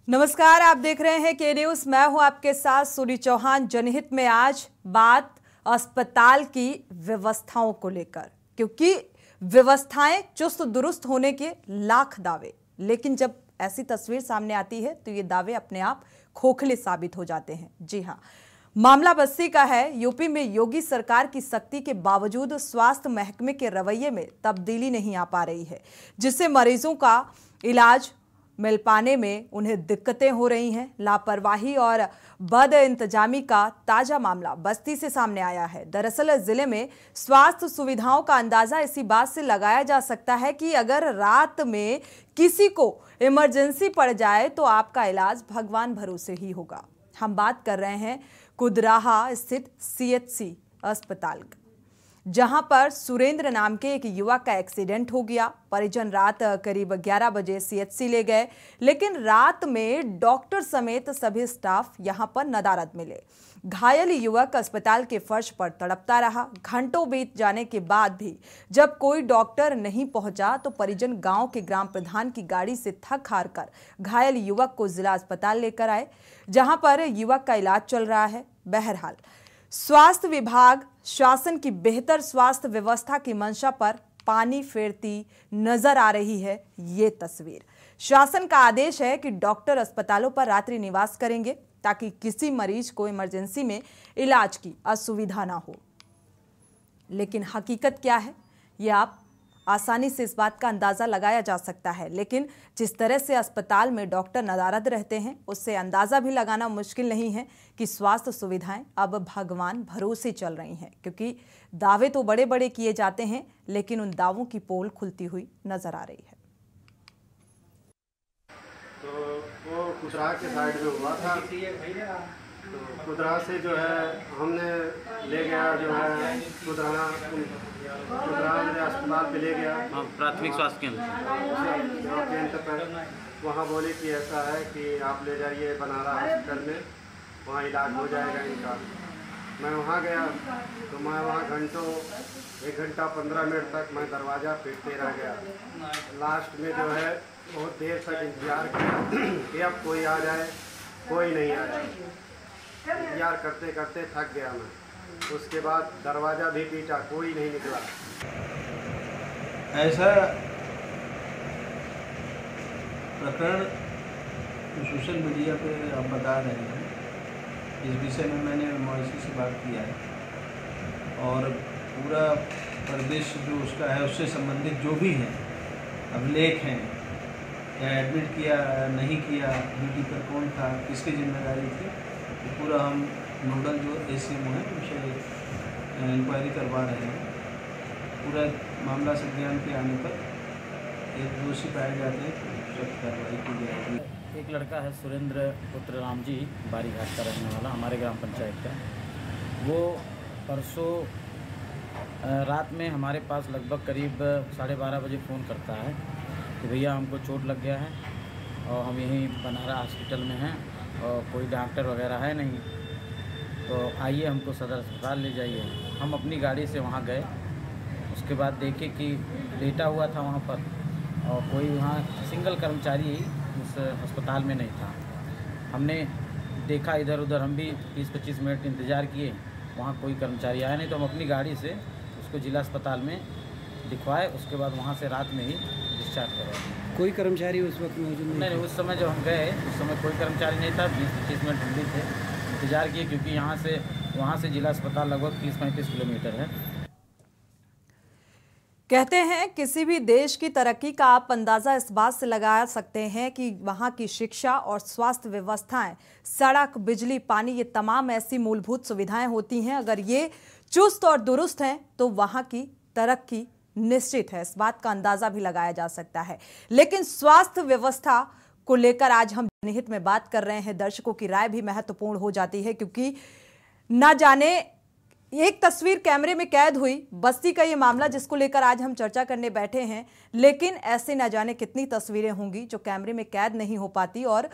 नमस्कार, आप देख रहे हैं के न्यूज। मैं हूं आपके साथ सूरी चौहान। जनहित में आज बात अस्पताल की व्यवस्थाओं को लेकर, क्योंकि व्यवस्थाएं चुस्त दुरुस्त होने के लाख दावे, लेकिन जब ऐसी तस्वीर सामने आती है तो ये दावे अपने आप खोखले साबित हो जाते हैं। जी हां, मामला बस्ती का है। यूपी में योगी सरकार की सख्ती के बावजूद स्वास्थ्य महकमे के रवैये में तब्दीली नहीं आ पा रही है, जिससे मरीजों का इलाज मिल पाने में उन्हें दिक्कतें हो रही हैं। लापरवाही और बद इंतजामी का ताजा मामला बस्ती से सामने आया है। दरअसल जिले में स्वास्थ्य सुविधाओं का अंदाजा इसी बात से लगाया जा सकता है कि अगर रात में किसी को इमरजेंसी पड़ जाए तो आपका इलाज भगवान भरोसे ही होगा। हम बात कर रहे हैं कुदराहा स्थित सीएचसी अस्पताल का, जहां पर सुरेंद्र नाम के एक युवक का एक्सीडेंट हो गया। परिजन रात करीब 11 बजे सीएचसी ले गए, लेकिन रात में डॉक्टर समेत सभी स्टाफ यहां पर नदारद मिले। घायल युवक अस्पताल के फर्श पर तड़पता रहा। घंटों बीत जाने के बाद भी जब कोई डॉक्टर नहीं पहुंचा तो परिजन गांव के ग्राम प्रधान की गाड़ी से थक हार कर घायल युवक को जिला अस्पताल लेकर आए, जहां पर युवक का इलाज चल रहा है। बहरहाल स्वास्थ्य विभाग शासन की बेहतर स्वास्थ्य व्यवस्था की मंशा पर पानी फेरती नजर आ रही है ये तस्वीर। शासन का आदेश है कि डॉक्टर अस्पतालों पर रात्रि निवास करेंगे ताकि किसी मरीज को इमरजेंसी में इलाज की असुविधा ना हो। लेकिन हकीकत क्या है, ये आप आसानी से इस बात का अंदाजा लगाया जा सकता है, लेकिन जिस तरह से अस्पताल में डॉक्टर नदारद रहते हैं उससे अंदाजा भी लगाना मुश्किल नहीं है कि स्वास्थ्य सुविधाएं अब भगवान भरोसे चल रही हैं, क्योंकि दावे तो बड़े बड़े किए जाते हैं लेकिन उन दावों की पोल खुलती हुई नजर आ रही है। तो वो कुदरा के साइड में हुआ था, तो कुदरा से जो है हमने ले गया, जो है कुदरा अस्पताल पे ले गया, प्राथमिक स्वास्थ्य केंद्र पर। वहाँ बोले कि ऐसा है कि आप ले जाइए बनारा हॉस्पिटल में, वहाँ इलाज हो जाएगा इनका। मैं वहाँ गया तो मैं वहाँ 1 घंटा 15 मिनट तक मैं दरवाज़ा पीटते रह गया। लास्ट में जो है बहुत देर तक इंतज़ार किया कि अब कोई आ जाए, कोई नहीं आया। इंतजार करते करते थक गया मैं। उसके बाद दरवाज़ा भी पीटा, कोई नहीं निकला। ऐसा प्रकरण सोशल मीडिया पे आप बता रहे हैं, इस विषय में मैंने मौसी से बात किया है और पूरा प्रदेश जो उसका है उससे संबंधित जो भी हैं अभिलेख हैं, या एडमिट किया नहीं किया, ड्यूटी पर कौन था, किसकी जिम्मेदारी थी, तो पूरा हम नोडल जो एसीएमओ हैं उनसे इंक्वायरी करवा रहे हैं। पूरा मामला संज्ञान के आने पर एक दोषी पाए जाते हैं तो सख्त कार्रवाई की जाएगी। एक लड़का है सुरेंद्र पुत्र राम जी, बारी घाट का रहने वाला, हमारे ग्राम पंचायत का। वो परसों रात में हमारे पास लगभग करीब 12:30 बजे फ़ोन करता है कि भैया हमको चोट लग गया है और हम यहीं बनारा हॉस्पिटल में हैं और कोई डॉक्टर वगैरह है नहीं, तो आइए हमको सदर अस्पताल ले जाइए। हम अपनी गाड़ी से वहाँ गए। उसके बाद देखे कि लेटा हुआ था वहाँ पर और कोई वहाँ सिंगल कर्मचारी उस अस्पताल में नहीं था। हमने देखा इधर उधर, हम भी 20-25 मिनट इंतज़ार किए, वहाँ कोई कर्मचारी आया नहीं, तो हम अपनी गाड़ी से उसको जिला अस्पताल में दिखवाए। उसके बाद वहाँ से रात में ही डिस्चार्ज करवाया। कोई कर्मचारी उस वक्त मौजूद नहीं? उस समय जब हम गए उस समय कोई कर्मचारी नहीं था। 20-25 मिनट हम भी थे, इंतज़ार किए, क्योंकि यहाँ से वहाँ से जिला अस्पताल लगभग 30-35 किलोमीटर है। कहते हैं किसी भी देश की तरक्की का आप अंदाजा इस बात से लगा सकते हैं कि वहाँ की शिक्षा और स्वास्थ्य व्यवस्थाएं, सड़क, बिजली, पानी, ये तमाम ऐसी मूलभूत सुविधाएं होती हैं। अगर ये चुस्त और दुरुस्त हैं तो वहाँ की तरक्की निश्चित है, इस बात का अंदाजा भी लगाया जा सकता है। लेकिन स्वास्थ्य व्यवस्था को लेकर आज हम जनहित में बात कर रहे हैं। दर्शकों की राय भी महत्वपूर्ण हो जाती है, क्योंकि ना जाने एक तस्वीर कैमरे में कैद हुई, बस्ती का ये मामला जिसको लेकर आज हम चर्चा करने बैठे हैं, लेकिन ऐसे ना जाने कितनी तस्वीरें होंगी जो कैमरे में कैद नहीं हो पाती। और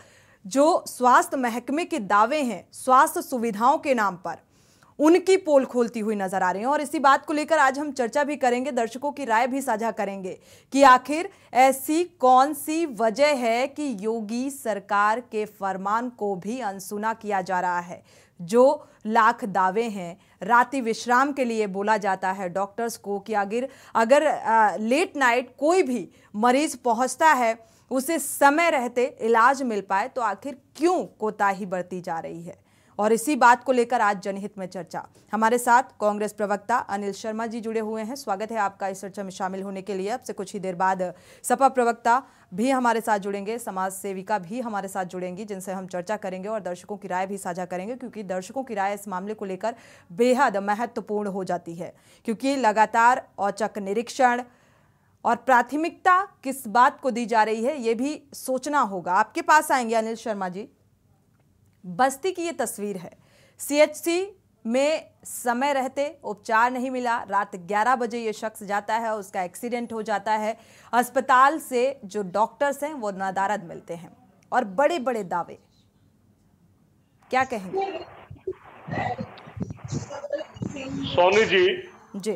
जो स्वास्थ्य महकमे के दावे हैं स्वास्थ्य सुविधाओं के नाम पर, उनकी पोल खोलती हुई नजर आ रही हैं। और इसी बात को लेकर आज हम चर्चा भी करेंगे, दर्शकों की राय भी साझा करेंगे कि आखिर ऐसी कौन सी वजह है कि योगी सरकार के फरमान को भी अनसुना किया जा रहा है। जो लाख दावे हैं, रात्रि विश्राम के लिए बोला जाता है डॉक्टर्स को कि अगर लेट नाइट कोई भी मरीज पहुंचता है उसे समय रहते इलाज मिल पाए, तो आखिर क्यों कोताही बरती जा रही है। और इसी बात को लेकर आज जनहित में चर्चा। हमारे साथ कांग्रेस प्रवक्ता अनिल शर्मा जी जुड़े हुए हैं। स्वागत है आपका इस चर्चा में शामिल होने के लिए। अब से कुछ ही देर बाद सपा प्रवक्ता भी हमारे साथ जुड़ेंगे, समाज सेविका भी हमारे साथ जुड़ेंगी, जिनसे हम चर्चा करेंगे और दर्शकों की राय भी साझा करेंगे, क्योंकि दर्शकों की राय इस मामले को लेकर बेहद महत्वपूर्ण हो जाती है। क्योंकि लगातार औचक निरीक्षण और प्राथमिकता किस बात को दी जा रही है, ये भी सोचना होगा। आपके पास आएंगे अनिल शर्मा जी। बस्ती की ये तस्वीर है, सीएचसी में समय रहते उपचार नहीं मिला, रात 11 बजे ये शख्स जाता है, उसका एक्सीडेंट हो जाता है। अस्पताल से जो डॉक्टर्स हैं वो नदारद मिलते हैं और बड़े बड़े दावे। क्या कहेंगे सोनी जी? जी,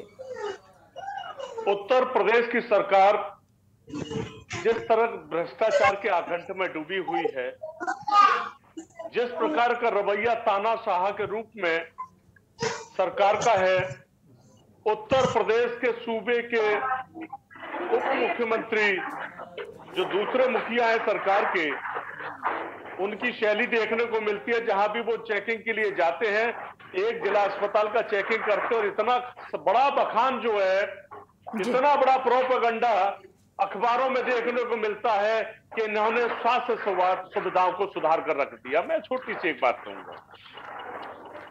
उत्तर प्रदेश की सरकार जिस तरह भ्रष्टाचार के आकंठ में डूबी हुई है, जिस प्रकार का रवैया तानाशाह के रूप में सरकार का है, उत्तर प्रदेश के सूबे के उप मुख्यमंत्री जो दूसरे मुखिया है सरकार के, उनकी शैली देखने को मिलती है। जहां भी वो चेकिंग के लिए जाते हैं, एक जिला अस्पताल का चेकिंग करते हैं और इतना बड़ा बखान जो है, इतना बड़ा प्रोपेगेंडा अखबारों में देखने को मिलता है कि इन्होंने स्वास्थ्य सुविधाओं को सुधार कर रख दिया। मैं छोटी सी एक बात कहूंगा,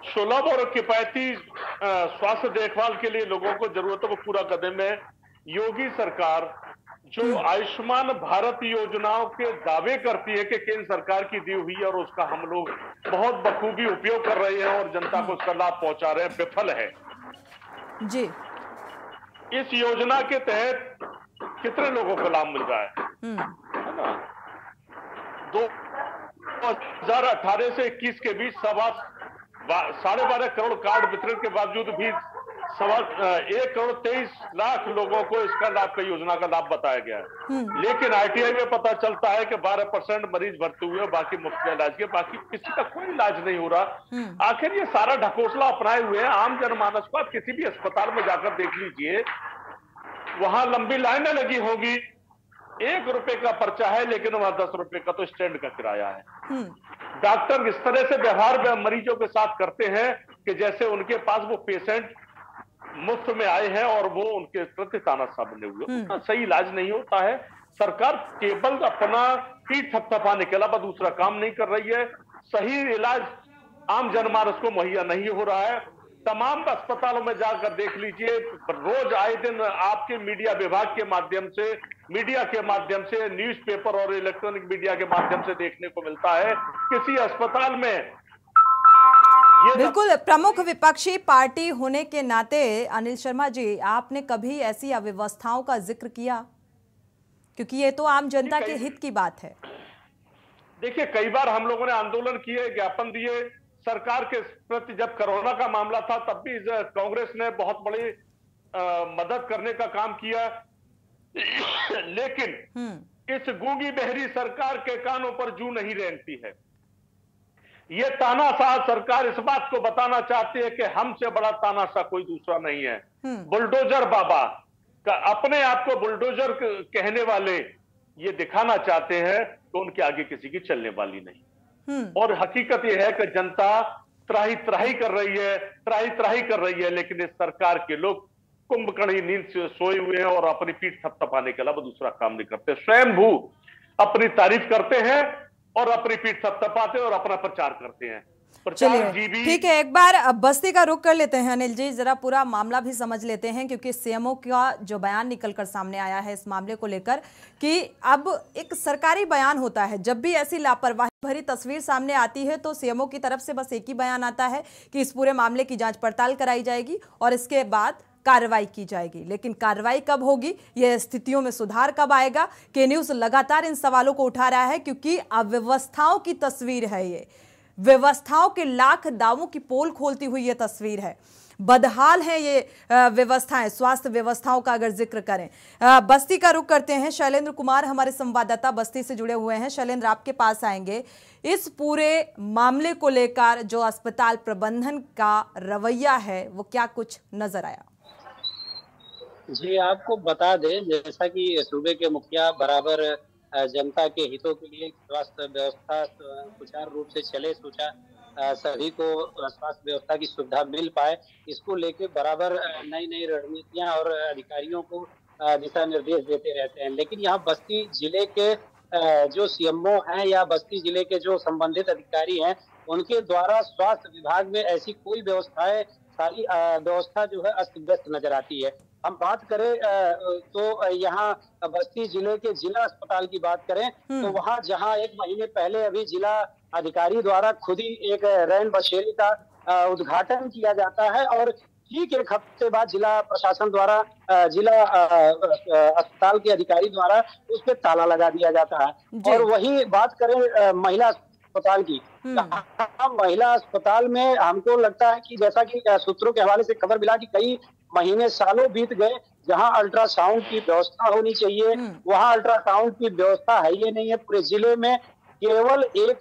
सुलभ और किफायती स्वास्थ्य देखभाल के लिए लोगों को जरूरतों को पूरा करने में योगी सरकार जो आयुष्मान भारत योजनाओं के दावे करती है कि केंद्र सरकार की दी हुई है और उसका हम लोग बहुत बखूबी उपयोग कर रहे हैं और जनता को उसका लाभ पहुंचा रहे हैं, विफल है जी। इस योजना के तहत कितने लोगों को लाभ मिल रहा है ना? 2018 से 21 के बीच 12.5 करोड़ कार्ड वितरण के बावजूद भी 1 करोड़ 23 लाख लोगों को इसका लाभ का योजना का लाभ बताया गया है। लेकिन आरटीआई में पता चलता है कि 12% मरीज भर्ती हुए, बाकी मुफ्त इलाज के, बाकी किसी का कोई इलाज नहीं हो रहा। आखिर ये सारा ढकोसला अपनाए हुए हैं आम जनमानस को। आप किसी भी अस्पताल में जाकर देख लीजिए, वहां लंबी लाइनें लगी होगी, 1 रुपए का पर्चा है लेकिन वहां 10 रुपए का तो स्टैंड का किराया है। डॉक्टर इस तरह से व्यवहार मरीजों के साथ करते हैं कि जैसे उनके पास वो पेशेंट मुफ्त में आए हैं और वो उनके प्रति तानाशाह बने हुए। सही इलाज नहीं होता है। सरकार केवल अपना पीठ थपथपाने के अलावा दूसरा काम नहीं कर रही है। सही इलाज आम जनमानस को मुहैया नहीं हो रहा है। तमाम अस्पतालों में जाकर देख लीजिए, रोज आए दिन आपके मीडिया विभाग के माध्यम से, मीडिया के माध्यम से, न्यूज़पेपर और इलेक्ट्रॉनिक मीडिया के माध्यम से देखने को मिलता है किसी अस्पताल में। बिल्कुल, प्रमुख विपक्षी पार्टी होने के नाते अनिल शर्मा जी, आपने कभी ऐसी अव्यवस्थाओं का जिक्र किया? क्योंकि ये तो आम जनता के हित की बात है। देखिए, कई बार हम लोगों ने आंदोलन किए, ज्ञापन दिए सरकार के प्रति। जब कोरोना का मामला था तब भी कांग्रेस ने बहुत बड़ी मदद करने का काम किया, लेकिन इस गूंगी बहरी सरकार के कानों पर जू नहीं रेंगती है। ये तानाशाह सरकार इस बात को बताना चाहती है कि हमसे बड़ा तानाशाह कोई दूसरा नहीं है। बुलडोजर बाबा का अपने आप को बुलडोजर कहने वाले ये दिखाना चाहते हैं तो उनके आगे किसी की चलने वाली नहीं। और हकीकत यह है कि जनता त्राही त्राही कर रही है, लेकिन इस सरकार के लोग कुंभकर्ण नींद से सोए हुए हैं और अपनी पीठ थपथपाने के अलावा दूसरा काम नहीं करते। स्वयंभू अपनी तारीफ करते हैं और अपनी पीठ थपथपाते और अपना प्रचार करते हैं। चलिए ठीक है, एक बार बस्ती का रुख कर लेते हैं अनिल जी, जरा पूरा मामला भी समझ लेते हैं, क्योंकि सीएमओ का जो बयान निकलकर सामने आया है इस मामले को लेकर कि अब एक सरकारी बयान होता है, जब भी ऐसी लापरवाही भरी तस्वीर सामने आती है तो सीएमओ की तरफ से बस एक ही बयान आता है कि इस पूरे मामले की जांच पड़ताल कराई जाएगी और इसके बाद कार्रवाई की जाएगी। लेकिन कार्रवाई कब होगी, यह स्थितियों में सुधार कब आएगा, के न्यूज़ लगातार इन सवालों को उठा रहा है, क्योंकि अव्यवस्थाओं की तस्वीर है ये। व्यवस्थाओं के लाख दावों की पोल खोलती हुई ये तस्वीर है। बदहाल है ये व्यवस्थाएं, स्वास्थ्य व्यवस्थाओं का अगर जिक्र करें। बस्ती का रुख करते हैं, शैलेंद्र कुमार हमारे संवाददाता बस्ती से जुड़े हुए हैं। शैलेंद्र, आपके पास आएंगे। इस पूरे मामले को लेकर जो अस्पताल प्रबंधन का रवैया है वो क्या कुछ नजर आया? जी, आपको बता दें, जैसा कि सूबे के मुखिया बराबर जनता के हितों के लिए स्वास्थ्य व्यवस्था सुचारू रूप से चले, सभी को स्वास्थ्य व्यवस्था की सुविधा मिल पाए, इसको लेके बराबर नई नई रणनीतियां और अधिकारियों को दिशा निर्देश देते रहते हैं। लेकिन यहाँ बस्ती जिले के जो सीएमओ हैं या बस्ती जिले के जो संबंधित अधिकारी हैं, उनके द्वारा स्वास्थ्य विभाग में ऐसी कोई व्यवस्थाएं, सारी व्यवस्था जो है अस्त व्यस्त नजर आती है। हम बात करें तो यहाँ बस्ती जिले के जिला अस्पताल की बात करें तो वहाँ जहाँ 1 महीने पहले अभी जिला अधिकारी द्वारा खुद ही एक रैन बसेरे का उद्घाटन किया जाता है और ठीक 1 हफ्ते बाद जिला प्रशासन द्वारा जिला अस्पताल के अधिकारी द्वारा उस पर ताला लगा दिया जाता है। और वही बात करें महिला अस्पताल की, महिला अस्पताल में हमको लगता है कि जैसा कि सूत्रों के हवाले से खबर मिला कि कई महीने सालों बीत गए, जहां अल्ट्रासाउंड की व्यवस्था होनी चाहिए वहां अल्ट्रासाउंड की व्यवस्था है ये नहीं है। पूरे जिले में केवल एक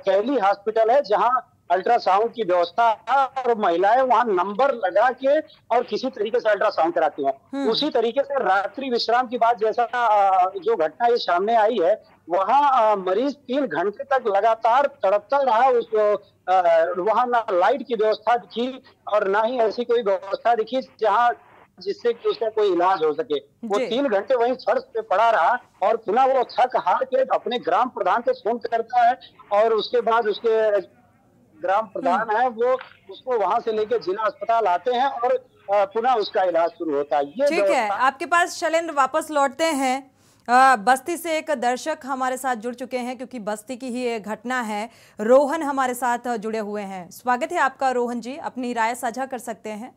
कैली हॉस्पिटल है जहां अल्ट्रासाउंड की व्यवस्था है और महिलाएं वहां नंबर लगा के और किसी तरीके से अल्ट्रासाउंड कराती हैं। उसी तरीके से रात्रि विश्राम की बात, जैसा जो घटना ये सामने आई है, वहां मरीज 3 घंटे तक लगातार तड़पता रहा। वहां ना लाइट की व्यवस्था दिखी और ना ही ऐसी कोई व्यवस्था दिखी जहां जिससे कि उसका कोई इलाज हो सके। वो 3 घंटे वहीं फर्श पे पड़ा रहा और पुनः वो थक हार के अपने ग्राम प्रधान को फोन करता है और उसके बाद उसके ग्राम प्रधान है वो उसको वहां से लेके जिला अस्पताल आते हैं और पुनः उसका इलाज शुरू होता है। ये ठीक है, आपके पास शैलेंद्र वापस लौटते हैं। बस्ती से एक दर्शक हमारे साथ जुड़ चुके हैं क्योंकि बस्ती की ही एक घटना है। रोहन हमारे साथ जुड़े हुए हैं। स्वागत है आपका रोहन जी, अपनी राय साझा कर सकते हैं।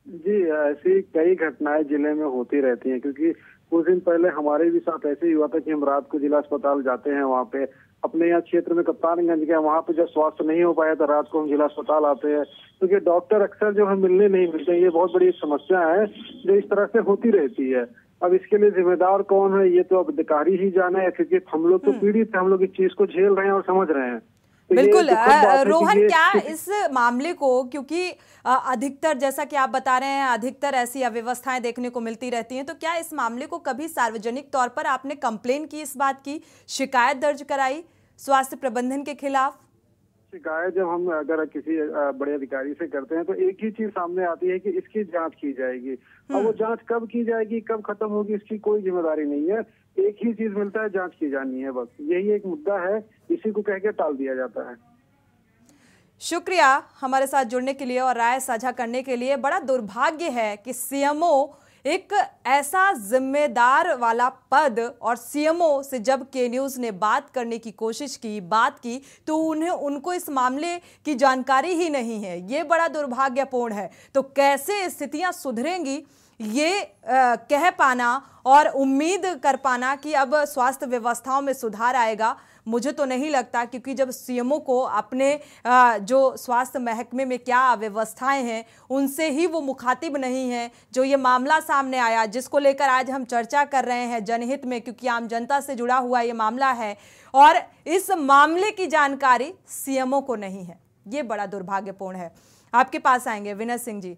जी, ऐसी कई घटनाएं जिले में होती रहती हैं क्योंकि कुछ दिन पहले हमारे भी साथ ऐसे ही हुआ था कि हम रात को जिला अस्पताल जाते हैं, वहाँ पे अपने यहाँ क्षेत्र में कप्तानगंज गया, वहाँ पे जब स्वास्थ्य नहीं हो पाया तो रात को हम जिला अस्पताल आते हैं क्योंकि डॉक्टर अक्सर जो है मिलने नहीं मिलते। ये बहुत बड़ी समस्या है जो इस तरह से होती रहती है। अब इसके लिए जिम्मेदार कौन है ये तो अब अधिकारी ही जाने है क्योंकि हम लोग तो पीड़ित है, हम लोग इस चीज को झेल रहे हैं और समझ रहे हैं। तो बिल्कुल रोहन, क्या इस मामले को, क्योंकि अधिकतर जैसा कि आप बता रहे हैं अधिकतर ऐसी अव्यवस्थाएं देखने को मिलती रहती हैं, तो क्या इस मामले को कभी सार्वजनिक तौर पर आपने कंप्लेन की, इस बात की शिकायत दर्ज कराई स्वास्थ्य प्रबंधन के खिलाफ? शिकायत जब हम अगर किसी बड़े अधिकारी से करते हैं तो एक ही चीज सामने आती है कि इसकी जांच की जाएगी। अब वो जांच कब की जाएगी, कब खत्म होगी, इसकी कोई जिम्मेदारी नहीं है। एक ही चीज मिलता है, जांच की जानी है, बस यही एक मुद्दा है, इसी को कह के टाल दिया जाता है। शुक्रिया हमारे साथ जुड़ने के लिए और राय साझा करने के लिए। बड़ा दुर्भाग्य है कि सीएमओ एक ऐसा जिम्मेदार वाला पद, और सीएमओ से जब के न्यूज़ ने बात करने की कोशिश की, बात की, तो उनको इस मामले की जानकारी ही नहीं है। ये बड़ा दुर्भाग्यपूर्ण है। तो कैसे स्थितियां सुधरेंगी ये कह पाना और उम्मीद कर पाना कि अब स्वास्थ्य व्यवस्थाओं में सुधार आएगा, मुझे तो नहीं लगता, क्योंकि जब सीएमओ को अपने जो स्वास्थ्य महकमे में क्या अव्यवस्थाएं हैं उनसे ही वो मुखातिब नहीं है। जो ये मामला सामने आया जिसको लेकर आज हम चर्चा कर रहे हैं जनहित में, क्योंकि आम जनता से जुड़ा हुआ ये मामला है और इस मामले की जानकारी सीएमओ को नहीं है, ये बड़ा दुर्भाग्यपूर्ण है। आपके पास आएंगे विनय सिंह जी।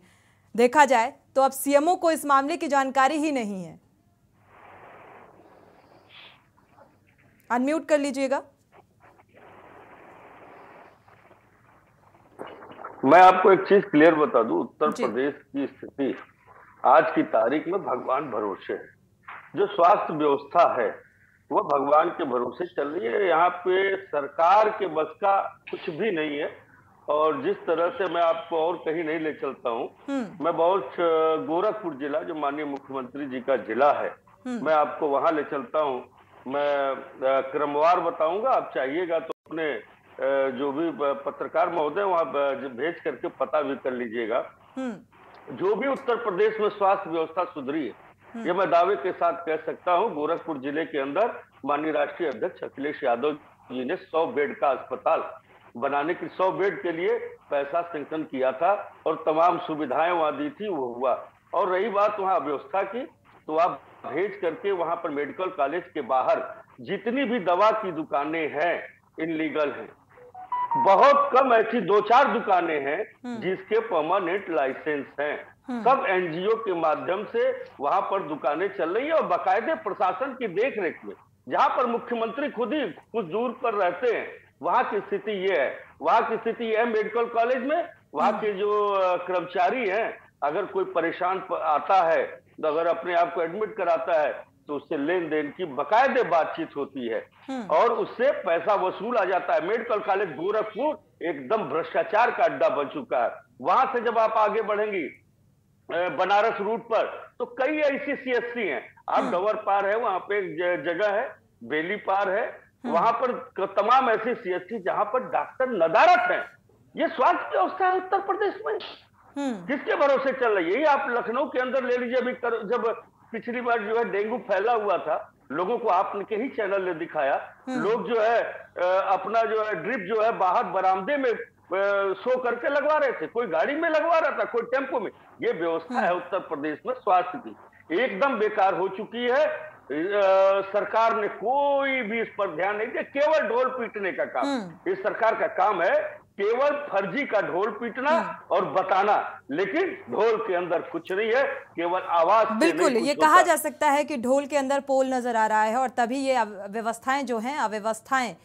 देखा जाए तो अब सीएमओ को इस मामले की जानकारी ही नहीं है। अनम्यूट कर लीजिएगा। मैं आपको एक चीज क्लियर बता दूं, उत्तर प्रदेश की स्थिति आज की तारीख में भगवान भरोसे है। जो स्वास्थ्य व्यवस्था है वो भगवान के भरोसे चल रही है। यहाँ पे सरकार के बस का कुछ भी नहीं है। और जिस तरह से मैं आपको और कहीं नहीं ले चलता हूँ, मैं बहुत गोरखपुर जिला जो माननीय मुख्यमंत्री जी का जिला है, मैं आपको वहां ले चलता हूँ। मैं क्रमवार बताऊंगा, आप चाहिएगा तो अपने जो भी पत्रकार महोदय वहां भेज करके पता भी कर लीजिएगा। जो भी उत्तर प्रदेश में स्वास्थ्य व्यवस्था सुधरी है, ये मैं दावे के साथ कह सकता हूँ। गोरखपुर जिले के अंदर माननीय राष्ट्रीय अध्यक्ष अखिलेश यादव जी ने 100 बेड का अस्पताल बनाने की 100 बेड के लिए पैसा सैंक्शन किया था और तमाम सुविधाएं वहां दी थी, वो हुआ। और रही बात वहां व्यवस्था की, तो आप भेज करके वहां पर मेडिकल कॉलेज के बाहर जितनी भी दवा की दुकानें हैं इनलीगल हैं। बहुत कम ऐसी 2-4 दुकानें हैं जिसके परमानेंट लाइसेंस हैं। सब एनजीओ के माध्यम से वहां पर दुकानें चल रही है और बाकायदे प्रशासन की देखरेख में। जहां पर मुख्यमंत्री खुद ही कुछ दूर पर रहते हैं, वहां की स्थिति ये है। वहां की स्थिति है मेडिकल कॉलेज में, वहां के जो कर्मचारी हैं, अगर कोई परेशान आता है, तो अगर अपने आप को एडमिट कराता है, तो उससे लेन देन की बाकायदे बातचीत होती है और उससे पैसा वसूल आ जाता है। मेडिकल कॉलेज गोरखपुर एकदम भ्रष्टाचार का अड्डा बन चुका है। वहां से जब आप आगे बढ़ेंगी बनारस रूट पर, तो कई ऐसी सीएससी हैं। आप डवर पार है, वहां पे एक जगह है बेली पार है, वहां पर तमाम ऐसी सीएससी जहां पर डॉक्टर नदारत हैं। ये स्वास्थ्य व्यवस्था है उत्तर प्रदेश में, किसके भरोसे चल रही है? यही आप लखनऊ के अंदर ले लीजिए। अभी जब पिछली बार जो है डेंगू फैला हुआ था, लोगों को आपके ही चैनल ने दिखाया, लोग जो है अपना जो है ड्रिप जो है बाहर बरामदे में सो करके लगवा रहे थे, कोई गाड़ी में लगवा रहा था, कोई टेम्पो में। ये व्यवस्था है उत्तर प्रदेश में स्वास्थ्य की, एकदम बेकार हो चुकी है। सरकार ने कोई भी इस पर ध्यान नहीं दिया, केवल ढोल पीटने का काम इस सरकार का काम है, केवल फर्जी का ढोल पीटना और बताना, लेकिन ढोल के अंदर कुछ नहीं है, केवल आवाज से बिल्कुल ये कहा जा सकता है कि ढोल के अंदर पोल नजर आ रहा है और तभी ये व्यवस्थाएं जो हैं अव्यवस्थाएं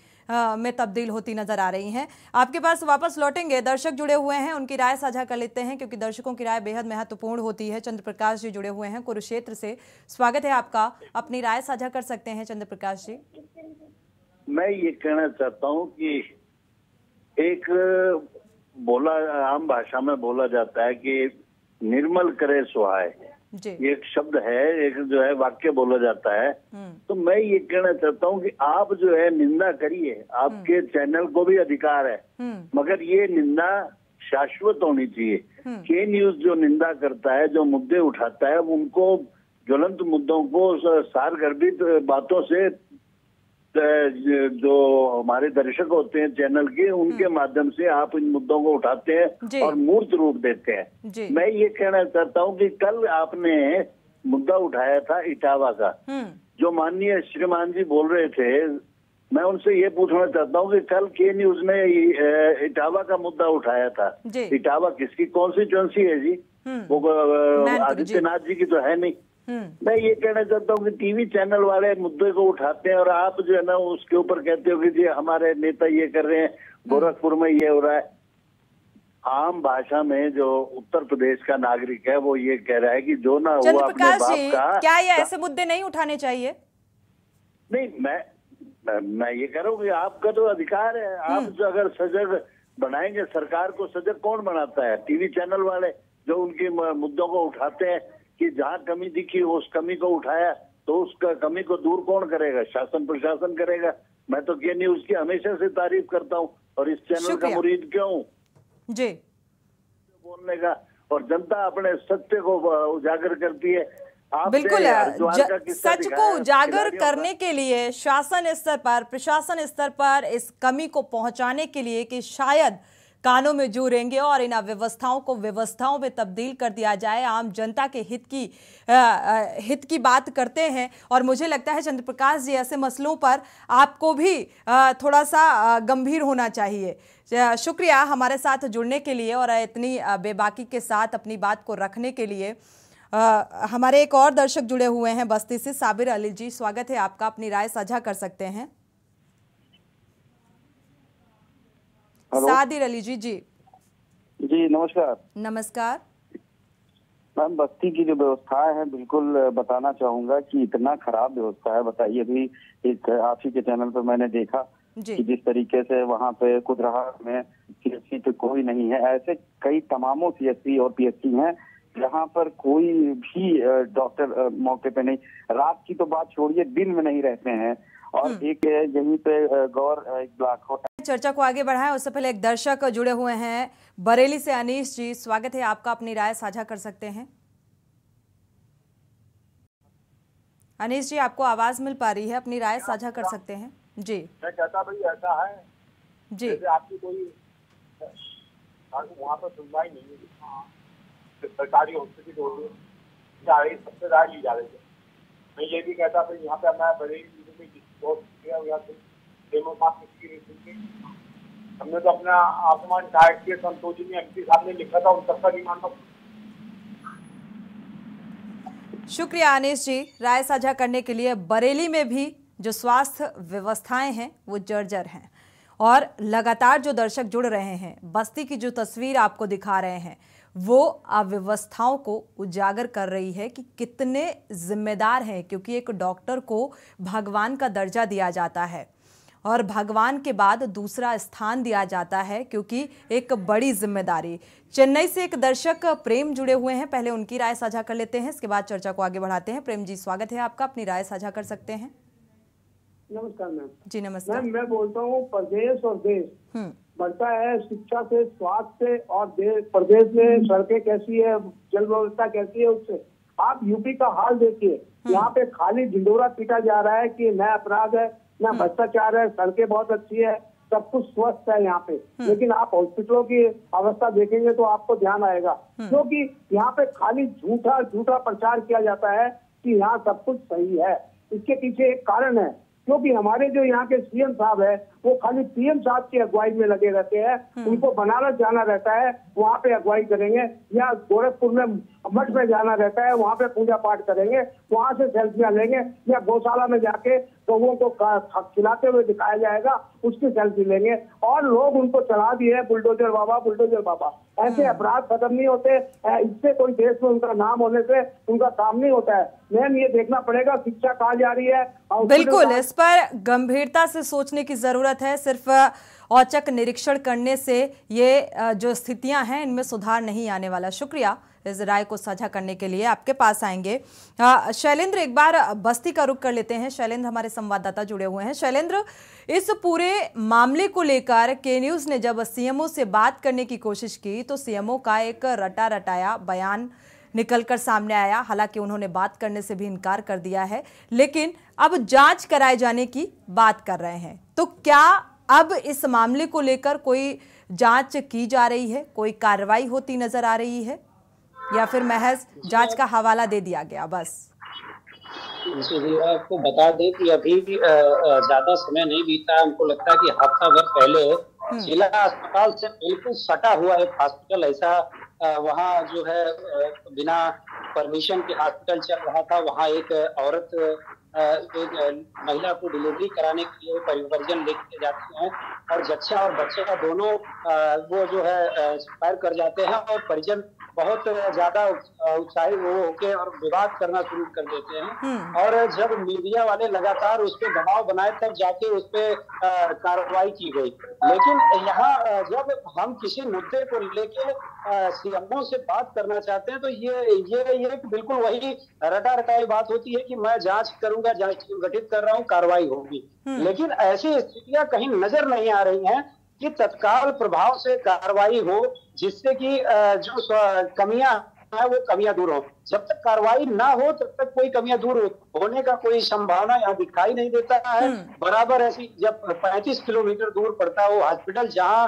में तब्दील होती नजर आ रही हैं। आपके पास वापस लौटेंगे, दर्शक जुड़े हुए हैं, उनकी राय साझा कर लेते हैं क्योंकि दर्शकों की राय बेहद महत्वपूर्ण होती है। चंद्र प्रकाश जी जुड़े हुए हैं कुरुक्षेत्र से, स्वागत है आपका, अपनी राय साझा कर सकते हैं चंद्र प्रकाश जी। मैं ये कहना चाहता हूँ कि एक आम भाषा में बोला जाता है कि निर्मल करे सुहाए, एक शब्द है, एक जो है वाक्य बोला जाता है। तो मैं ये कहना चाहता हूँ कि आप जो है निंदा करिए, आपके चैनल को भी अधिकार है, मगर ये निंदा शाश्वत होनी चाहिए। के न्यूज जो निंदा करता है, जो मुद्दे उठाता है, उनको ज्वलंत मुद्दों को सारगर्भित बातों से जो हमारे दर्शक होते हैं चैनल के, उनके माध्यम से आप इन मुद्दों को उठाते हैं और मूर्त रूप देते हैं। मैं ये कहना चाहता हूँ कि कल आपने मुद्दा उठाया था इटावा का, जो माननीय श्रीमान जी बोल रहे थे, मैं उनसे ये पूछना चाहता हूँ कि कल के न्यूज ने इटावा का मुद्दा उठाया था। इटावा किसकी कॉन्स्टिट्यूएंसी है जी? वो आदित्यनाथ जी की तो है नहीं। मैं ये कहना चाहता हूँ कि टीवी चैनल वाले मुद्दे को उठाते हैं और आप जो है ना उसके ऊपर कहते हो कि जी हमारे नेता ये कर रहे हैं, गोरखपुर में ये हो रहा है। आम भाषा में जो उत्तर प्रदेश का नागरिक है वो ये कह रहा है कि जो ना हुआ अपने बाप का, क्या ये ऐसे मुद्दे नहीं उठाने चाहिए? नहीं, मैं ये कह रहा हूँ कि आपका तो अधिकार है, आप जो अगर सजग बनाएंगे, सरकार को सजग कौन बनाता है? टीवी चैनल वाले जो उनके मुद्दों को उठाते हैं कि जहाँ कमी दिखी उस कमी को उठाया, तो उसका कमी को दूर कौन करेगा? शासन प्रशासन करेगा। मैं तो के न्यूज की हमेशा से तारीफ करता हूँ और इस चैनल का मुरीद क्यों हूँ जी बोलने का, और जनता अपने सत्य को उजागर करती है। बिल्कुल सच को उजागर करने के लिए शासन स्तर पर, प्रशासन स्तर पर इस कमी को पहुंचाने के लिए कि शायद कानों में जू रेंगे और इन अव्यवस्थाओं को व्यवस्थाओं में तब्दील कर दिया जाए, आम जनता के हित की बात करते हैं। और मुझे लगता है चंद्र प्रकाश जी ऐसे मसलों पर आपको भी थोड़ा सा गंभीर होना चाहिए। शुक्रिया हमारे साथ जुड़ने के लिए और इतनी बेबाकी के साथ अपनी बात को रखने के लिए। हमारे एक और दर्शक जुड़े हुए हैं बस्ती से, साबिर अली जी, स्वागत है आपका, अपनी राय साझा कर सकते हैं। सादिर अली जी जी नमस्कार। नमस्कार मैम, बस्ती की जो व्यवस्था है बिल्कुल बताना चाहूंगा कि इतना खराब व्यवस्था है। बताइए, अभी एक आप ही के चैनल पर मैंने देखा कि जिस तरीके से वहाँ पे कुदरहा में सीएससी पे कोई नहीं है, ऐसे कई तमामों सीएससी और पीएससी हैं जहाँ पर कोई भी डॉक्टर मौके पे नहीं। रात की तो बात छोड़िए, दिन में नहीं रहते हैं। और एक यहीं पे गौर एक ब्लॉक चर्चा को आगे बढ़ाएं उससे पहले एक दर्शक जुड़े हुए हैं बरेली से, अनीश जी, स्वागत है आपका, अपनी राय साझा कर सकते हैं। अनीश जी, आपको आवाज मिल पा रही है, अपनी राय साझा कर सकते हैं जी। मैं कहता भाई ऐसा है जी। जैसे आपकी कोई वहाँ पर सुनवाई नहीं है, सरकारी हॉस्पिटल होती है जा रही, सबसे ज़्यादा ली जा रही है। मैं ये भी कहता था यहाँ पे मैं बड़े हमने तो अपना आसमान साइड के संतोष जी MP साहब ने लिखा था, उन सबका नहीं मानता। शुक्रिया अनीश जी राय साझा करने के लिए। बरेली में भी जो स्वास्थ्य व्यवस्थाएं हैं वो जर्जर हैं और लगातार जो दर्शक जुड़ रहे हैं, बस्ती की जो तस्वीर आपको दिखा रहे हैं वो अव्यवस्थाओं को उजागर कर रही है कि कितने जिम्मेदार हैं, क्योंकि एक डॉक्टर को भगवान का दर्जा दिया जाता है और भगवान के बाद दूसरा स्थान दिया जाता है, क्योंकि एक बड़ी जिम्मेदारी। चेन्नई से एक दर्शक प्रेम जुड़े हुए हैं, पहले उनकी राय साझा कर लेते हैं, इसके बाद चर्चा को आगे बढ़ाते हैं। प्रेम जी स्वागत है आपका, अपनी राय साझा कर सकते हैं। नमस्कार मैम। जी नमस्कार मैम, मैं बोलता हूँ प्रदेश और देश बढ़ता है शिक्षा से, स्वास्थ्य से, और प्रदेश में सड़कें कैसी है, जल व्यवस्था कैसी है उससे। आप यूपी का हाल देखिए, यहाँ पे खाली ढिंडोरा पीटा जा रहा है कि न अपराध है न भ्रष्टाचार है, सड़कें बहुत अच्छी है, सब कुछ स्वस्थ है यहाँ पे। लेकिन आप हॉस्पिटलों की अवस्था देखेंगे तो आपको ध्यान आएगा, क्योंकि यहाँ पे खाली झूठा प्रचार किया जाता है कि यहाँ सब कुछ सही है। इसके पीछे एक कारण है, क्योंकि हमारे जो यहाँ के CM साहब है वो खाली PM साहब की अगुवाई में लगे रहते हैं। उनको बनारस जाना रहता है, वहाँ पे अगुवाई करेंगे, या गोरखपुर में मठ में जाना रहता है, वहाँ पे पूजा पाठ करेंगे, वहाँ से सेल्फियां लेंगे, या गौशाला में जाके गौओं को खिलाते हुए दिखाया जाएगा, उसकी सेल्फी लेंगे। और लोग उनको चला दिए बुलडोजर बाबा, बुलडोजर बाबा। ऐसे अपराध खत्म नहीं होते, इससे कोई देश में उनका नाम होने से उनका काम नहीं होता है। मैम, ये देखना पड़ेगा शिक्षा कहाँ जा रही है। बिल्कुल, इस पर गंभीरता से सोचने की जरूरत है। सिर्फ औचक निरीक्षण करने से ये जो स्थितियां हैं इनमें सुधार नहीं आने वाला। शुक्रिया इस राय को साझा करने के लिए। आपके पास आएंगे शैलेंद्र, एक बार बस्ती का रुख कर लेते हैं। शैलेंद्र हमारे संवाददाता जुड़े हुए हैं। शैलेंद्र, इस पूरे मामले को लेकर के न्यूज ने जब CMO से बात करने की कोशिश की तो CMO का एक रटा रटाया बयान निकलकर सामने आया। हालांकि उन्होंने बात करने से भी इनकार कर दिया है, लेकिन अब जांच कराए जाने की बात कर रहे हैं। तो क्या अब इस मामले को लेकर कोई जांच की जा रही है, कोई कार्रवाई होती नजर आ रही है, या फिर महज जांच का हवाला दे दिया गया बस? जी, आपको बता दें कि अभी भी ज्यादा समय नहीं बीता। हमको लगता है कि हफ्ता भर पहले जिला अस्पताल से बिल्कुल सटा हुआ एक हॉस्पिटल, ऐसा वहाँ जो है बिना परमिशन के हॉस्पिटल चल रहा था। वहाँ एक औरत एक महिला को डिलीवरी कराने के लिए परिवर्जन लेके जाते हैं और जच्चा और बच्चे का दोनों वो जो है एक्सपायर कर जाते हैं, और परिजन बहुत ज्यादा उत्साहित होके और विवाद करना शुरू कर देते हैं। और जब मीडिया वाले लगातार उस पर दबाव बनाए तब जाके उस पर कार्रवाई की गई। लेकिन यहाँ जब हम किसी मुद्दे को लेके CMO से बात करना चाहते हैं तो ये बिल्कुल वही रटा रटाई बात होती है कि मैं जांच करूंगा, जांच गठित कर रहा हूँ, कार्रवाई होगी। लेकिन ऐसी स्थितियां कहीं नजर नहीं आ रही हैं कि तत्काल प्रभाव से कार्रवाई हो, जिससे कि जो कमियां है वो कमियां दूर हो। जब तक कार्रवाई ना हो तब तक कोई कमियां दूर होने का कोई संभावना यहाँ दिखाई नहीं देता है। बराबर ऐसी जब 35 किलोमीटर दूर पड़ता है वो हॉस्पिटल जहाँ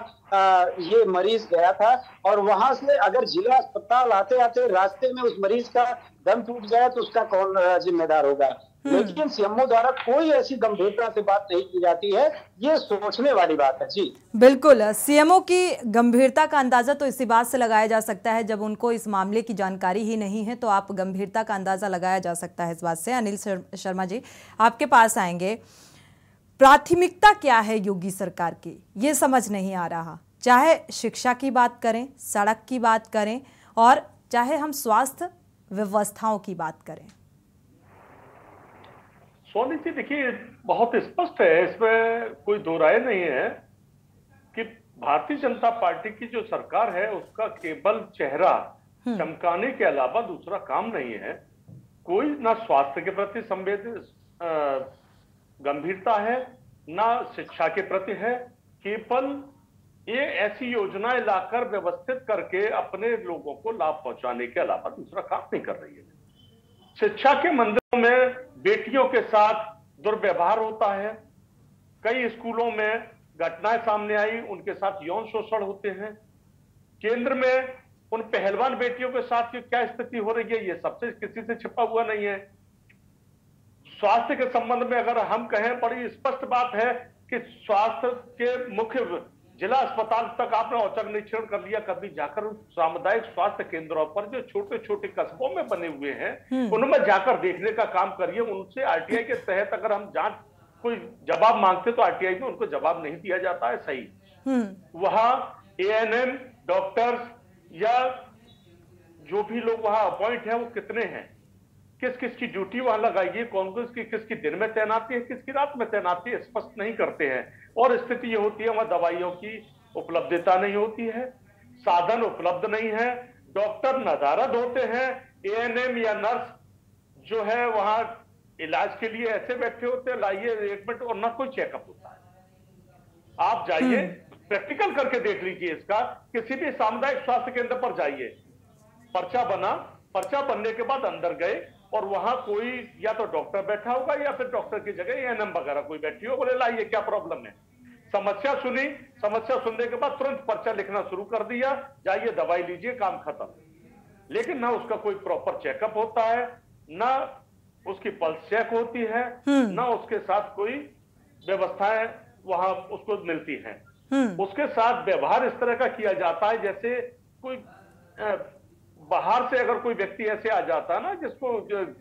ये मरीज गया था, और वहां से अगर जिला अस्पताल आते आते रास्ते में उस मरीज का दम टूट जाए तो उसका कौन जिम्मेदार होगा। लेकिन CMO द्वारा कोई ऐसी गंभीरता से बात नहीं की जाती है, ये सोचने वाली बात है। जी बिल्कुल, CMO की गंभीरता का अंदाजा तो इसी बात से लगाया जा सकता है, जब उनको इस मामले की जानकारी ही नहीं है तो आप गंभीरता का अंदाजा लगाया जा सकता है इस बात से। अनिल शर्मा जी, आपके पास आएंगे। प्राथमिकता क्या है योगी सरकार की, ये समझ नहीं आ रहा। चाहे शिक्षा की बात करें, सड़क की बात करें, और चाहे हम स्वास्थ्य व्यवस्थाओं की बात करें। सोनी जी, देखिए बहुत स्पष्ट है, इसमें कोई दो राय नहीं है कि भारतीय जनता पार्टी की जो सरकार है उसका केवल चेहरा चमकाने के अलावा दूसरा काम नहीं है। कोई ना स्वास्थ्य के प्रति गंभीरता है, ना शिक्षा के प्रति है। केवल ये ऐसी योजनाएं लाकर व्यवस्थित करके अपने लोगों को लाभ पहुंचाने के अलावा दूसरा काम नहीं कर रही है। शिक्षा के मंदिरों में बेटियों के साथ दुर्व्यवहार होता है। कई स्कूलों में घटनाएं सामने आई, उनके साथ यौन शोषण होते हैं। केंद्र में उन पहलवान बेटियों के साथ क्या स्थिति हो रही है, ये सबसे किसी से छिपा हुआ नहीं है। स्वास्थ्य के संबंध में अगर हम कहें, बड़ी स्पष्ट बात है कि स्वास्थ्य के मुख्य जिला अस्पताल तक आपने औचक निरीक्षण कर लिया, कभी जाकर सामुदायिक स्वास्थ्य केंद्रों पर जो छोटे छोटे कस्बों में बने हुए हैं उनमें जाकर देखने का काम करिए। उनसे आरटीआई के तहत अगर हम जांच कोई जवाब मांगते तो आरटीआई में उनको जवाब नहीं दिया जाता है सही। वहां एएनएम डॉक्टर्स या जो भी लोग वहां अपॉइंट है वो कितने हैं, किस किस की ड्यूटी वहां लगाई है, कौन कौन की किसकी दिन में तैनाती है, किसकी रात में तैनाती है, स्पष्ट नहीं करते हैं। और स्थिति ये होती है वहां दवाइयों की उपलब्धता नहीं होती है, साधन उपलब्ध नहीं है, डॉक्टर नदारद होते हैं, एएनएम या नर्स जो है वहां इलाज के लिए ऐसे बैठे होते हैं, लाइए 1 मिनट, और ना कोई चेकअप होता है। आप जाइए प्रैक्टिकल करके देख लीजिए इसका, किसी भी सामुदायिक स्वास्थ्य केंद्र पर जाइए, पर्चा बना, पर्चा बनने के बाद अंदर गए और वहां कोई या तो डॉक्टर बैठा होगा या फिर डॉक्टर की जगह एएनएम वगैरह कोई बैठी हो, बोले लाइए क्या प्रॉब्लम है, समस्या सुनी, समस्या सुनने के बाद तुरंत पर्चा लिखना शुरू कर दिया, जाइए दवाई लीजिए, काम खत्म। लेकिन ना उसका कोई प्रॉपर चेकअप होता है, ना उसकी पल्स चेक होती है, ना उसके साथ कोई व्यवस्थाएं वहां उसको मिलती हैं। उसके साथ व्यवहार इस तरह का किया जाता है जैसे कोई बाहर से अगर कोई व्यक्ति ऐसे आ जाता ना जिसको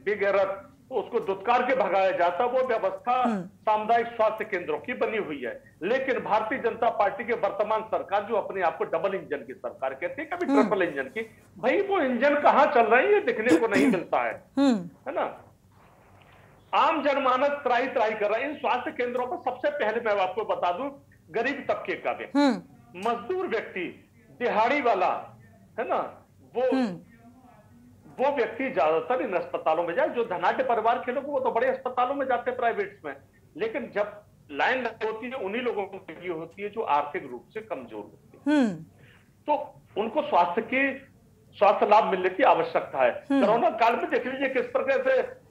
बेगैरत, तो उसको दुत्कार के भगाया जाता। वो व्यवस्था सामुदायिक स्वास्थ्य केंद्रों की बनी हुई है। लेकिन भारतीय जनता पार्टी के वर्तमान सरकार जो अपने आप को डबल इंजन की सरकार कहती है, कभी ट्रिपल इंजन की, भाई वो इंजन कहाँ चल रहे हैं ये दिखने को नहीं मिलता है ना। आम जनमानस त्राही त्राही कर रहा है इन स्वास्थ्य केंद्रों पर। सबसे पहले मैं आपको बता दूं, गरीब तबके का व्यक्ति, मजदूर व्यक्ति, दिहाड़ी वाला है ना, वो व्यक्ति ज्यादातर इन अस्पतालों में जाए। जो धनाढ्य परिवार के लोग वो तो बड़े अस्पतालों में जाते हैं प्राइवेट में, लेकिन जब लाइन होती है उन्हीं लोगों को ये होती है जो आर्थिक रूप से कमजोर होती है, तो उनको स्वास्थ्य लाभ मिलने की आवश्यकता है। कोरोना काल में देख लीजिए किस प्रकार से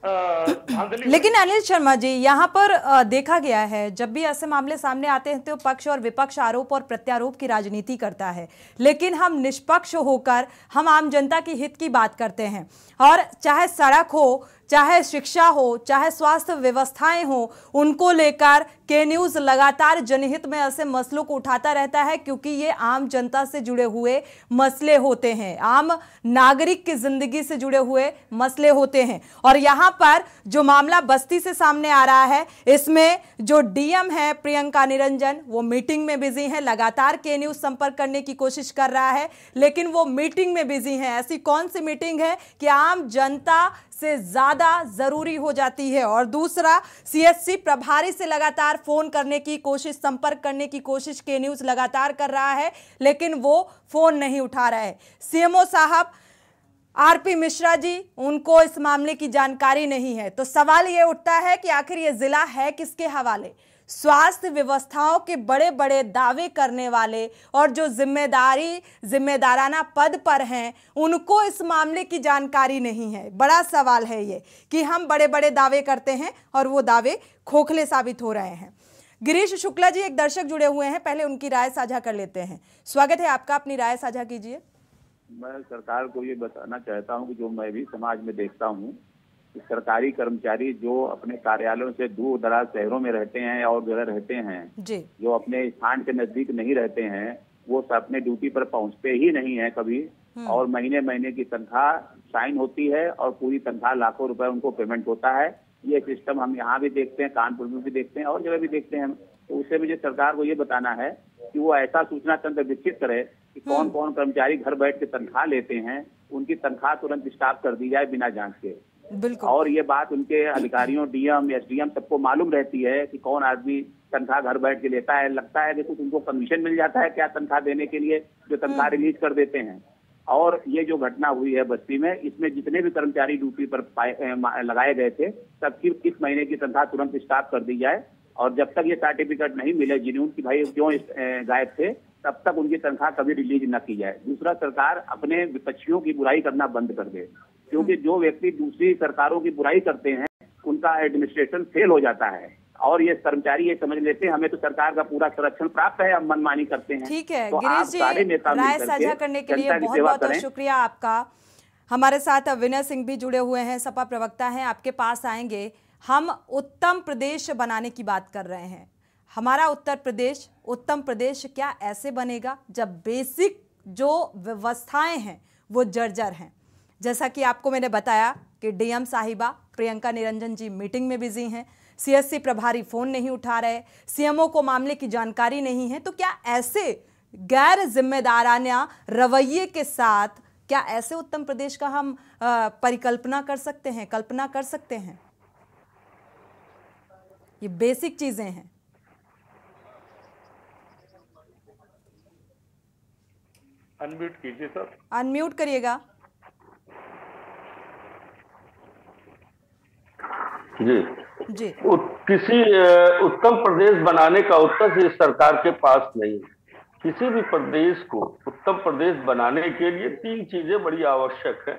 धांधली। लेकिन अनिल शर्मा जी, यहाँ पर देखा गया है जब भी ऐसे मामले सामने आते हैं तो पक्ष और विपक्ष आरोप और प्रत्यारोप की राजनीति करता है, लेकिन हम निष्पक्ष होकर हम आम जनता की हित की बात करते हैं। और चाहे सड़क हो, चाहे शिक्षा हो, चाहे स्वास्थ्य व्यवस्थाएं हो, उनको लेकर के न्यूज़ लगातार जनहित में ऐसे मसलों को उठाता रहता है, क्योंकि ये आम जनता से जुड़े हुए मसले होते हैं, आम नागरिक की जिंदगी से जुड़े हुए मसले होते हैं। और यहाँ पर जो मामला बस्ती से सामने आ रहा है, इसमें जो डीएम है प्रियंका निरंजन, वो मीटिंग में बिजी हैं, लगातार के न्यूज़ संपर्क करने की कोशिश कर रहा है, लेकिन वो मीटिंग में बिजी हैं। ऐसी कौन सी मीटिंग है कि आम जनता से ज्यादा जरूरी हो जाती है। और दूसरा, सीएससी प्रभारी से लगातार फोन करने की कोशिश, संपर्क करने की कोशिश के न्यूज़ लगातार कर रहा है, लेकिन वो फोन नहीं उठा रहा है। सीएमओ साहब आरपी मिश्रा जी, उनको इस मामले की जानकारी नहीं है। तो सवाल ये उठता है कि आखिर ये जिला है किसके हवाले। स्वास्थ्य व्यवस्थाओं के बड़े बड़े दावे करने वाले और जो जिम्मेदाराना पद पर हैं, उनको इस मामले की जानकारी नहीं है। बड़ा सवाल है ये कि हम बड़े बड़े दावे करते हैं और वो दावे खोखले साबित हो रहे हैं। गिरीश शुक्ला जी, एक दर्शक जुड़े हुए हैं, पहले उनकी राय साझा कर लेते हैं। स्वागत है आपका, अपनी राय साझा कीजिए। मैं सरकार को ये बताना चाहता हूँ कि जो मैं भी समाज में देखता हूँ, सरकारी कर्मचारी जो अपने कार्यालयों से दूर दराज शहरों में रहते हैं और जगह रहते हैं जी, जो अपने स्थान के नजदीक नहीं रहते हैं, वो अपने ड्यूटी पर पहुंचते ही नहीं है कभी। और महीने महीने की तनख्वाह साइन होती है और पूरी तनख्वाह लाखों रुपए उनको पेमेंट होता है। ये सिस्टम हम यहाँ भी देखते हैं, कानपुर में भी देखते हैं और जगह भी देखते हैं। तो उससे मुझे सरकार को ये बताना है कि वो ऐसा सूचना तंत्र विकसित करे कि कौन कौन कर्मचारी घर बैठ के तनख्वाह लेते हैं, उनकी तनख्वाह तुरंत स्टॉप कर दी जाए बिना जांच के। और ये बात उनके अधिकारियों, डीएम, एसडीएम सबको मालूम रहती है कि कौन आदमी तनख्वाह घर बैठ के लेता है। लगता है कि कुछ उनको कमीशन मिल जाता है क्या तनख्वाह देने के लिए, जो तनख्वाह रिलीज कर देते हैं। और ये जो घटना हुई है बस्ती में, इसमें जितने भी कर्मचारी ड्यूटी पर लगाए गए थे, सबकी इस महीने की तनख्वाह तुरंत स्टॉप कर दी जाए। और जब तक ये सर्टिफिकेट नहीं मिले जिन्होंने कि भाई क्यों गायब थे, तब तक उनकी तनख्वाह कभी रिलीज न की जाए। दूसरा, सरकार अपने विपक्षियों की बुराई करना बंद कर दे, क्योंकि जो व्यक्ति दूसरी सरकारों की बुराई करते हैं उनका एडमिनिस्ट्रेशन फेल हो जाता है। और ये कर्मचारी ये समझ लेते हैं हमें तो सरकार का पूरा संरक्षण प्राप्त है, हम मनमानी करते हैं। ठीक है, तो गिरीश जी, राय साझा करने के लिए बहुत बहुत शुक्रिया आपका। हमारे साथ विनय सिंह भी जुड़े हुए हैं, सपा प्रवक्ता हैं, आपके पास आएंगे। हम उत्तम प्रदेश बनाने की बात कर रहे हैं। हमारा उत्तम प्रदेश क्या ऐसे बनेगा जब बेसिक जो व्यवस्थाएं हैं वो जर्जर हैं। जैसा कि आपको मैंने बताया कि डीएम साहिबा प्रियंका निरंजन जी मीटिंग में बिजी हैं, सीएससी प्रभारी फोन नहीं उठा रहे, सीएमओ को मामले की जानकारी नहीं है। तो क्या ऐसे गैर जिम्मेदाराना रवैये के साथ क्या ऐसे उत्तम प्रदेश का हम परिकल्पना कर सकते हैं, कल्पना कर सकते हैं? ये बेसिक चीजें हैं। अनम्यूट कीजिए सर। अनम्यूट करिएगा जी जी। किसी उत्तम प्रदेश बनाने का उत्तर इस सरकार के पास नहीं है। किसी भी प्रदेश को उत्तम प्रदेश बनाने के लिए 3 चीजें बड़ी आवश्यक है।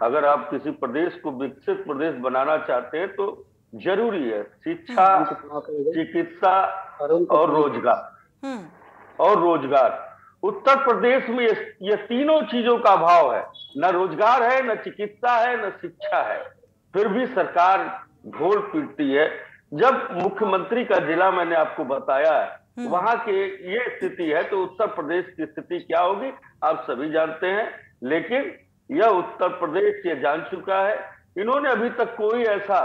अगर आप किसी प्रदेश को विकसित प्रदेश बनाना चाहते हैं तो जरूरी है शिक्षा, चिकित्सा और रोजगार। उत्तर प्रदेश में ये तीनों चीजों का अभाव है। न रोजगार है, न चिकित्सा है, न शिक्षा है। फिर भी सरकार ढोल पीटती है। जब मुख्यमंत्री का जिला मैंने आपको बताया है, वहां के ये स्थिति है तो उत्तर प्रदेश की स्थिति क्या होगी आप सभी जानते हैं। लेकिन यह उत्तर प्रदेश ये जान चुका है। इन्होंने अभी तक कोई ऐसा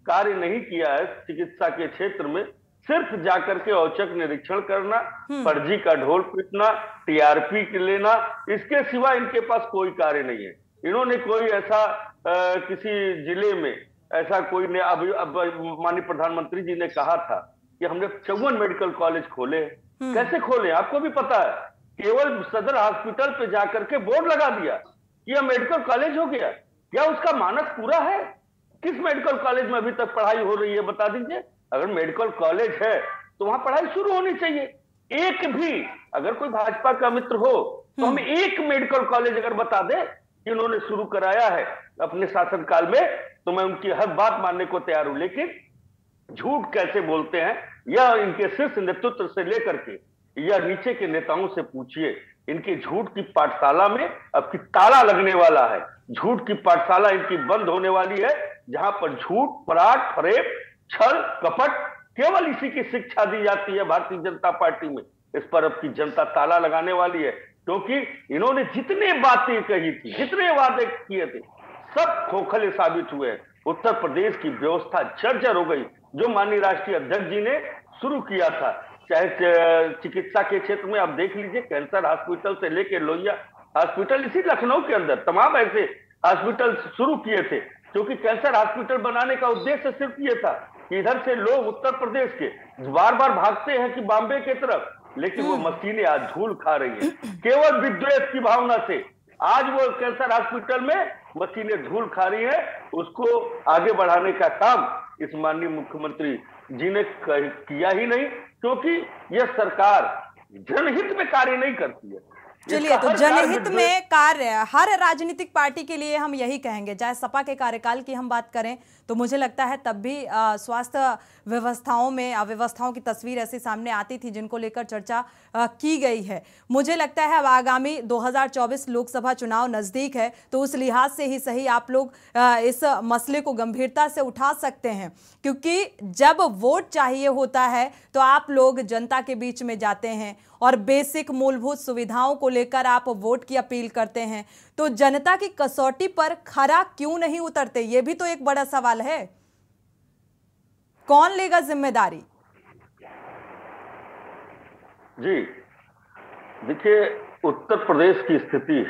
कार्य नहीं किया है चिकित्सा के क्षेत्र में। सिर्फ जाकर के औचक निरीक्षण करना, फर्जी का ढोल पीटना, टीआरपी लेना, इसके सिवा इनके पास कोई कार्य नहीं है। इन्होंने कोई ऐसा किसी जिले में ऐसा कोई ने अब माननीय प्रधानमंत्री जी ने कहा था कि हमने 54 मेडिकल कॉलेज खोले। कैसे खोले आपको भी पता है। केवल सदर हॉस्पिटल पे जाकर के बोर्ड लगा दिया कि यह मेडिकल कॉलेज हो गया। क्या उसका मानक पूरा है? किस मेडिकल कॉलेज में अभी तक पढ़ाई हो रही है बता दीजिए। अगर मेडिकल कॉलेज है तो वहां पढ़ाई शुरू होनी चाहिए। एक भी अगर कोई भाजपा का मित्र हो तो हमें एक मेडिकल कॉलेज अगर बता दे कि उन्होंने शुरू कराया है अपने शासनकाल में, तो मैं उनकी हर बात मानने को तैयार हूं। लेकिन झूठ कैसे बोलते हैं यह इनके शीर्ष नेतृत्व से लेकर के या नीचे के नेताओं से पूछिए। इनकी झूठ की पाठशाला में अब की ताला लगने वाला है। झूठ की पाठशाला इनकी बंद होने वाली है, जहां पर झूठ, फराड, फरेब, छल, कपट केवल इसी की शिक्षा दी जाती है भारतीय जनता पार्टी में। इस पर अब की जनता ताला लगाने वाली है, क्योंकि इन्होंने जितने बातें कही थी, जितने वादे किए थे, सब खोखले साबित हुए। उत्तर प्रदेश की व्यवस्था जर्जर हो गई। जो माननीय राष्ट्रीय अध्यक्ष जी ने शुरू किया था, चाहे चिकित्सा के क्षेत्र में आप देख लीजिए, कैंसर हॉस्पिटल से लेकर लोहिया हॉस्पिटल, इसी लखनऊ के अंदर तमाम ऐसे हॉस्पिटल शुरू किए थे। क्योंकि कैंसर हॉस्पिटल बनाने का उद्देश्य सिर्फ ये था कि इधर से लोग उत्तर प्रदेश के बार बार भागते हैं कि बॉम्बे की तरफ, लेकिन वो मशीनें आज धूल खा रही है। केवल विद्वेष की भावना से आज वो कैंसर हॉस्पिटल में मशीनें धूल खा रही है। उसको आगे बढ़ाने का काम इस माननीय मुख्यमंत्री जी ने किया ही नहीं, क्योंकि यह सरकार जनहित में कार्य नहीं करती है। चलिए, तो जनहित में कार्य हर राजनीतिक पार्टी के लिए हम यही कहेंगे। चाहे सपा के कार्यकाल की हम बात करें तो मुझे लगता है तब भी स्वास्थ्य व्यवस्थाओं में अव्यवस्थाओं की तस्वीर ऐसी सामने आती थी जिनको लेकर चर्चा की गई है। मुझे लगता है अब आगामी 2024 लोकसभा चुनाव नजदीक है, तो उस लिहाज से ही सही आप लोग इस मसले को गंभीरता से उठा सकते हैं, क्योंकि जब वोट चाहिए होता है तो आप लोग जनता के बीच में जाते हैं और बेसिक मूलभूत सुविधाओं को लेकर आप वोट की अपील करते हैं। तो जनता की कसौटी पर खरा क्यों नहीं उतरते, ये भी तो एक बड़ा सवाल है। कौन लेगा जिम्मेदारी? जी देखिए, उत्तर प्रदेश की स्थिति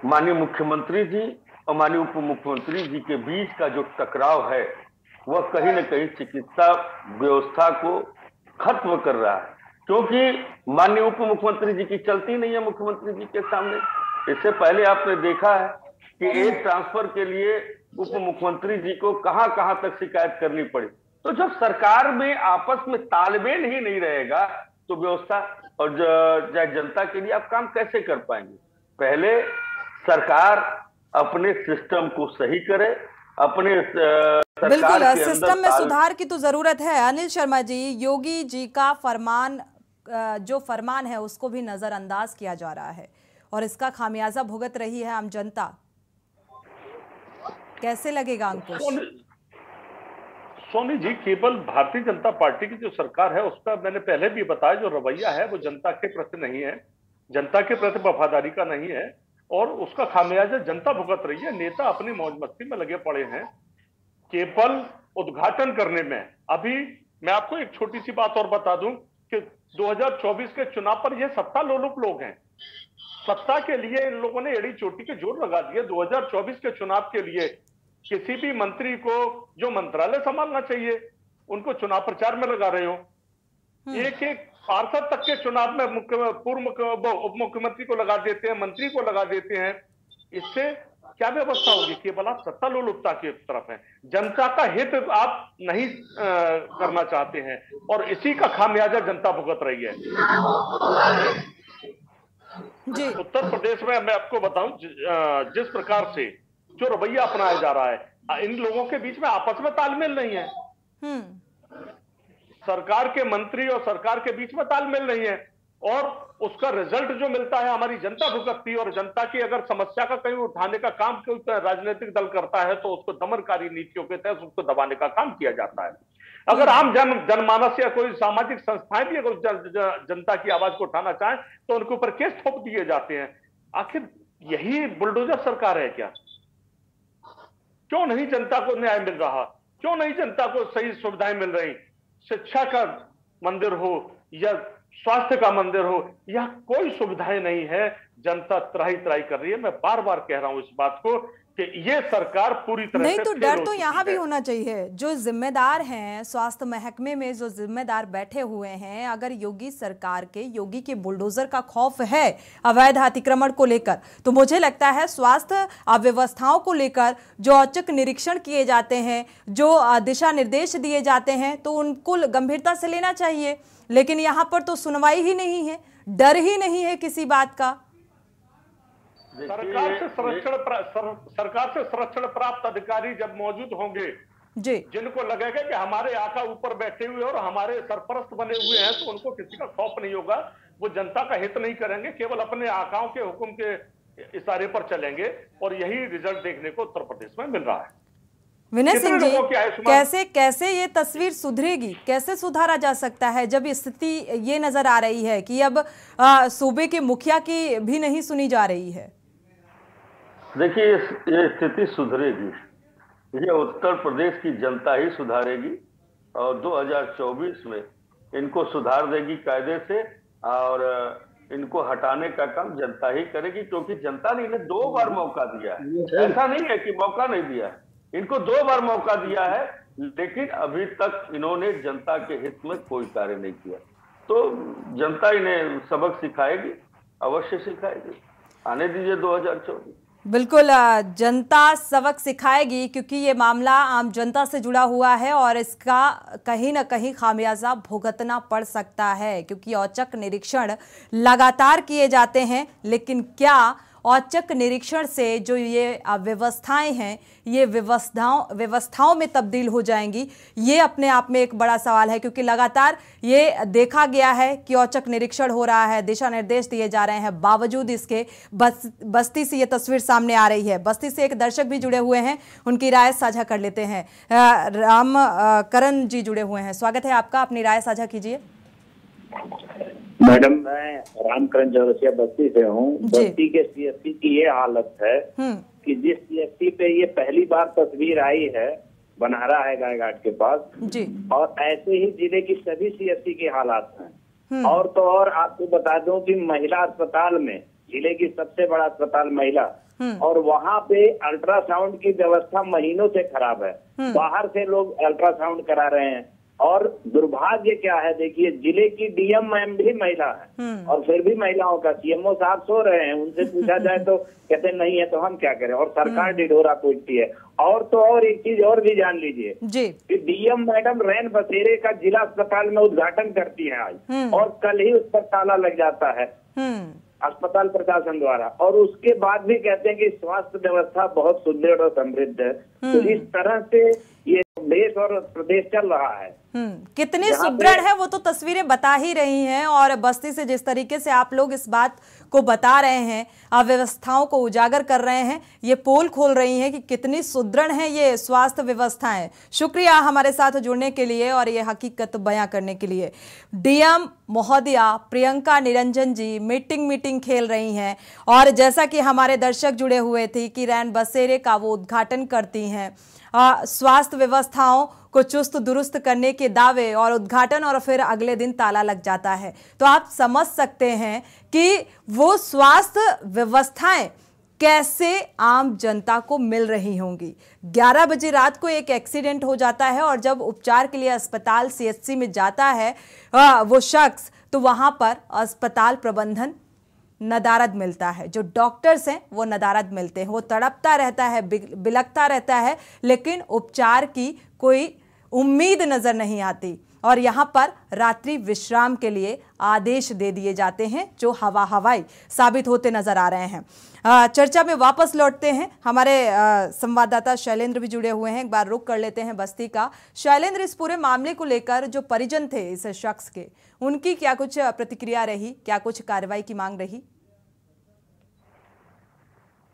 माननीय मुख्यमंत्री जी और माननीय उप मुख्यमंत्री जी के बीच का जो टकराव है वह कहीं न कहीं चिकित्सा व्यवस्था को खत्म कर रहा है, क्योंकि माननीय उप मुख्यमंत्री जी की चलती नहीं है मुख्यमंत्री जी के सामने। इससे पहले आपने देखा है कि एक ट्रांसफर के लिए उप मुख्यमंत्री जी को कहां कहां तक शिकायत करनी पड़ी। तो जब सरकार में आपस में तालमेल ही नहीं रहेगा तो व्यवस्था और जनता के लिए आप काम कैसे कर पाएंगे। पहले सरकार अपने सिस्टम को सही करे, अपने बिल्कुल, सिस्टम में सुधार की तो जरूरत है। अनिल शर्मा जी, योगी जी का फरमान, जो फरमान है उसको भी नजरअंदाज किया जा रहा है और इसका खामियाजा भुगत रही है आम जनता। कैसे लगेगा अंकुश? सोनी जी, केवल भारतीय जनता पार्टी की जो सरकार है उसका मैंने पहले भी बताया, जो रवैया है वो जनता के प्रति नहीं है, जनता के प्रति वफादारी का नहीं है और उसका खामियाजा जनता भुगत रही है। नेता अपनी मौज मस्ती में लगे पड़े हैं, केवल उद्घाटन करने में। अभी मैं आपको एक छोटी सी बात और बता दूं कि 2024 के चुनाव पर ये सत्ता लोलुप लोग हैं। सत्ता के लिए इन लोगों ने एड़ी चोटी के जोर लगा दिए। 2024 के चुनाव के लिए किसी भी मंत्री को जो मंत्रालय संभालना चाहिए उनको चुनाव प्रचार में लगा रहे हो। एक एक पार्षद तक के चुनाव में पूर्व उप मुख्यमंत्री को लगा देते हैं, मंत्री को लगा देते हैं। इससे क्या व्यवस्था होगी? केवल आप सत्ता लोलुपता की तरफ है, जनता का हित आप नहीं करना चाहते हैं और इसी का खामियाजा जनता भुगत रही है। जी। उत्तर प्रदेश में मैं आपको बताऊं, जिस प्रकार से जो रवैया अपनाया जा रहा है, इन लोगों के बीच में आपस में तालमेल नहीं है। सरकार के मंत्री और सरकार के बीच में तालमेल नहीं है और उसका रिजल्ट जो मिलता है हमारी जनता भुगतती है। और जनता की अगर समस्या का कहीं उठाने का काम कोई राजनीतिक दल करता है तो उसको दमनकारी नीतियों के तहत उसको दबाने का काम किया जाता है। अगर आम जनमानस या कोई सामाजिक संस्थाएं भी अगर जनता की आवाज को उठाना चाहें तो उनके ऊपर केस थोप दिए जाते हैं। आखिर यही बुलडोजर सरकार है क्या? क्यों नहीं जनता को न्याय मिल रहा? क्यों नहीं जनता को सही सुविधाएं मिल रही? शिक्षा का मंदिर हो या स्वास्थ्य का मंदिर हो, यह कोई सुविधाएं नहीं है। जनता त्राही त्राही कर रही है। मैं बार बार कह रहा हूं इस बात को कि ये सरकार पूरी तरह नहीं से तो डर तो यहाँ भी होना चाहिए। जो जिम्मेदार हैं स्वास्थ्य महकमे में, जो जिम्मेदार बैठे हुए हैं, अगर योगी सरकार के, योगी के बुलडोजर का खौफ है अवैध अतिक्रमण को लेकर, तो मुझे लगता है स्वास्थ्य व्यवस्थाओं को लेकर जो औचक निरीक्षण किए जाते हैं, जो दिशा निर्देश दिए जाते हैं, तो उनको गंभीरता से लेना चाहिए। लेकिन यहाँ पर तो सुनवाई ही नहीं है, डर ही नहीं है किसी बात का। सरकार से संरक्षण प्राप्त अधिकारी जब मौजूद होंगे जी, जिनको लगेगा कि हमारे आका ऊपर बैठे हुए और हमारे सरपरस्त बने हुए हैं, तो उनको किसी का खौफ नहीं होगा। वो जनता का हित नहीं करेंगे, केवल अपने आकाओं के हुक्म के इशारे पर चलेंगे और यही रिजल्ट देखने को उत्तर प्रदेश में मिल रहा है। विनय सिंह जी, कैसे ये तस्वीर सुधरेगी? कैसे सुधारा जा सकता है जब स्थिति ये नजर आ रही है कि अब सूबे के मुखिया की भी नहीं सुनी जा रही है? देखिए, ये स्थिति सुधरेगी, ये उत्तर प्रदेश की जनता ही सुधारेगी और 2024 में इनको सुधार देगी कायदे से और इनको हटाने का काम जनता ही करेगी, क्योंकि जनता ने इन्हें 2 बार मौका दिया है। ऐसा नहीं है कि मौका नहीं दिया है, इनको 2 बार मौका दिया है, लेकिन अभी तक इन्होंने जनता के हित में कोई कार्य नहीं किया। तो जनता इन्हें सबक सिखाएगी, अवश्य सिखाएगी। आने दीजिए 2024। बिल्कुल, जनता सबक सिखाएगी, क्योंकि ये मामला आम जनता से जुड़ा हुआ है और इसका कहीं ना कहीं खामियाजा भुगतना पड़ सकता है, क्योंकि औचक निरीक्षण लगातार किए जाते हैं। लेकिन क्या औचक निरीक्षण से जो ये व्यवस्थाएं हैं ये व्यवस्थाओं में तब्दील हो जाएंगी? ये अपने आप में एक बड़ा सवाल है, क्योंकि लगातार ये देखा गया है कि औचक निरीक्षण हो रहा है, दिशा निर्देश दिए जा रहे हैं, बावजूद इसके बस्ती से ये तस्वीर सामने आ रही है। बस्ती से एक दर्शक भी जुड़े हुए हैं, उनकी राय साझा कर लेते हैं। राम करण जी जुड़े हुए हैं, स्वागत है आपका, अपनी राय साझा कीजिए। मैडम, मैं रामकरण चौरसिया बस्ती से हूँ। बस्ती के सीएससी की ये हालत है कि जिस सीएससी पे ये पहली बार तस्वीर आई है, बनहरा है गायघाट के पास जी, और ऐसे ही जिले की सभी सीएससी की हालात हैं। और तो और आपको बता दूं कि महिला अस्पताल में, जिले की सबसे बड़ा अस्पताल महिला, और वहाँ पे अल्ट्रासाउंड की व्यवस्था महीनों से खराब है। बाहर से लोग अल्ट्रासाउंड करा रहे हैं और दुर्भाग्य क्या है, देखिए जिले की डीएम मैम भी महिला है और फिर भी महिलाओं का सीएमओ साहब सो रहे हैं, उनसे पूछा जाए तो कहते नहीं है, तो हम क्या करें, और सरकार ढिढोरा पीटती है। और तो और एक चीज और भी जान लीजिए कि डीएम मैडम रैन बसेरे का जिला अस्पताल में उद्घाटन करती है आज, और कल ही उस पर ताला लग जाता है अस्पताल प्रशासन द्वारा, और उसके बाद भी कहते हैं कि स्वास्थ्य व्यवस्था बहुत सुदृढ़ और समृद्ध है। तो इस तरह से ये देश और प्रदेश चल रहा है। कितनी सुदृढ़ है वो तो तस्वीरें बता ही रही हैं। और बस्ती से जिस तरीके से आप लोग इस बात को बता रहे हैं, अव्यवस्थाओं को उजागर कर रहे हैं, ये पोल खोल रही हैं कि कितनी सुदृढ़ है ये स्वास्थ्य व्यवस्थाएं। शुक्रिया हमारे साथ जुड़ने के लिए और ये हकीकत बयां करने के लिए। डीएम महोदया प्रियंका निरंजन जी मीटिंग खेल रही हैं और जैसा कि हमारे दर्शक जुड़े हुए थे कि रैन बसेरे का वो उद्घाटन करती हैं, स्वास्थ्य व्यवस्थाओं को चुस्त दुरुस्त करने के दावे और उद्घाटन, और फिर अगले दिन ताला लग जाता है। तो आप समझ सकते हैं कि वो स्वास्थ्य व्यवस्थाएं कैसे आम जनता को मिल रही होंगी। 11 बजे रात को एक एक्सीडेंट हो जाता है और जब उपचार के लिए अस्पताल सीएचसी में जाता है वो शख्स, तो वहां पर अस्पताल प्रबंधन नदारद मिलता है। जो डॉक्टर्स हैं वो नदारद मिलते हैं, वो तड़पता रहता है, बिलखता रहता है, लेकिन उपचार की कोई उम्मीद नजर नहीं आती। और यहाँ पर रात्रि विश्राम के लिए आदेश दे दिए जाते हैं जो हवाई साबित होते नजर आ रहे हैं। चर्चा में वापस लौटते हैं। हमारे संवाददाता शैलेंद्र भी जुड़े हुए हैं, एक बार रुक कर लेते हैं बस्ती का। शैलेंद्र, इस पूरे मामले को लेकर जो परिजन थे इस शख्स के, उनकी क्या कुछ प्रतिक्रिया रही, क्या कुछ कार्रवाई की मांग रही?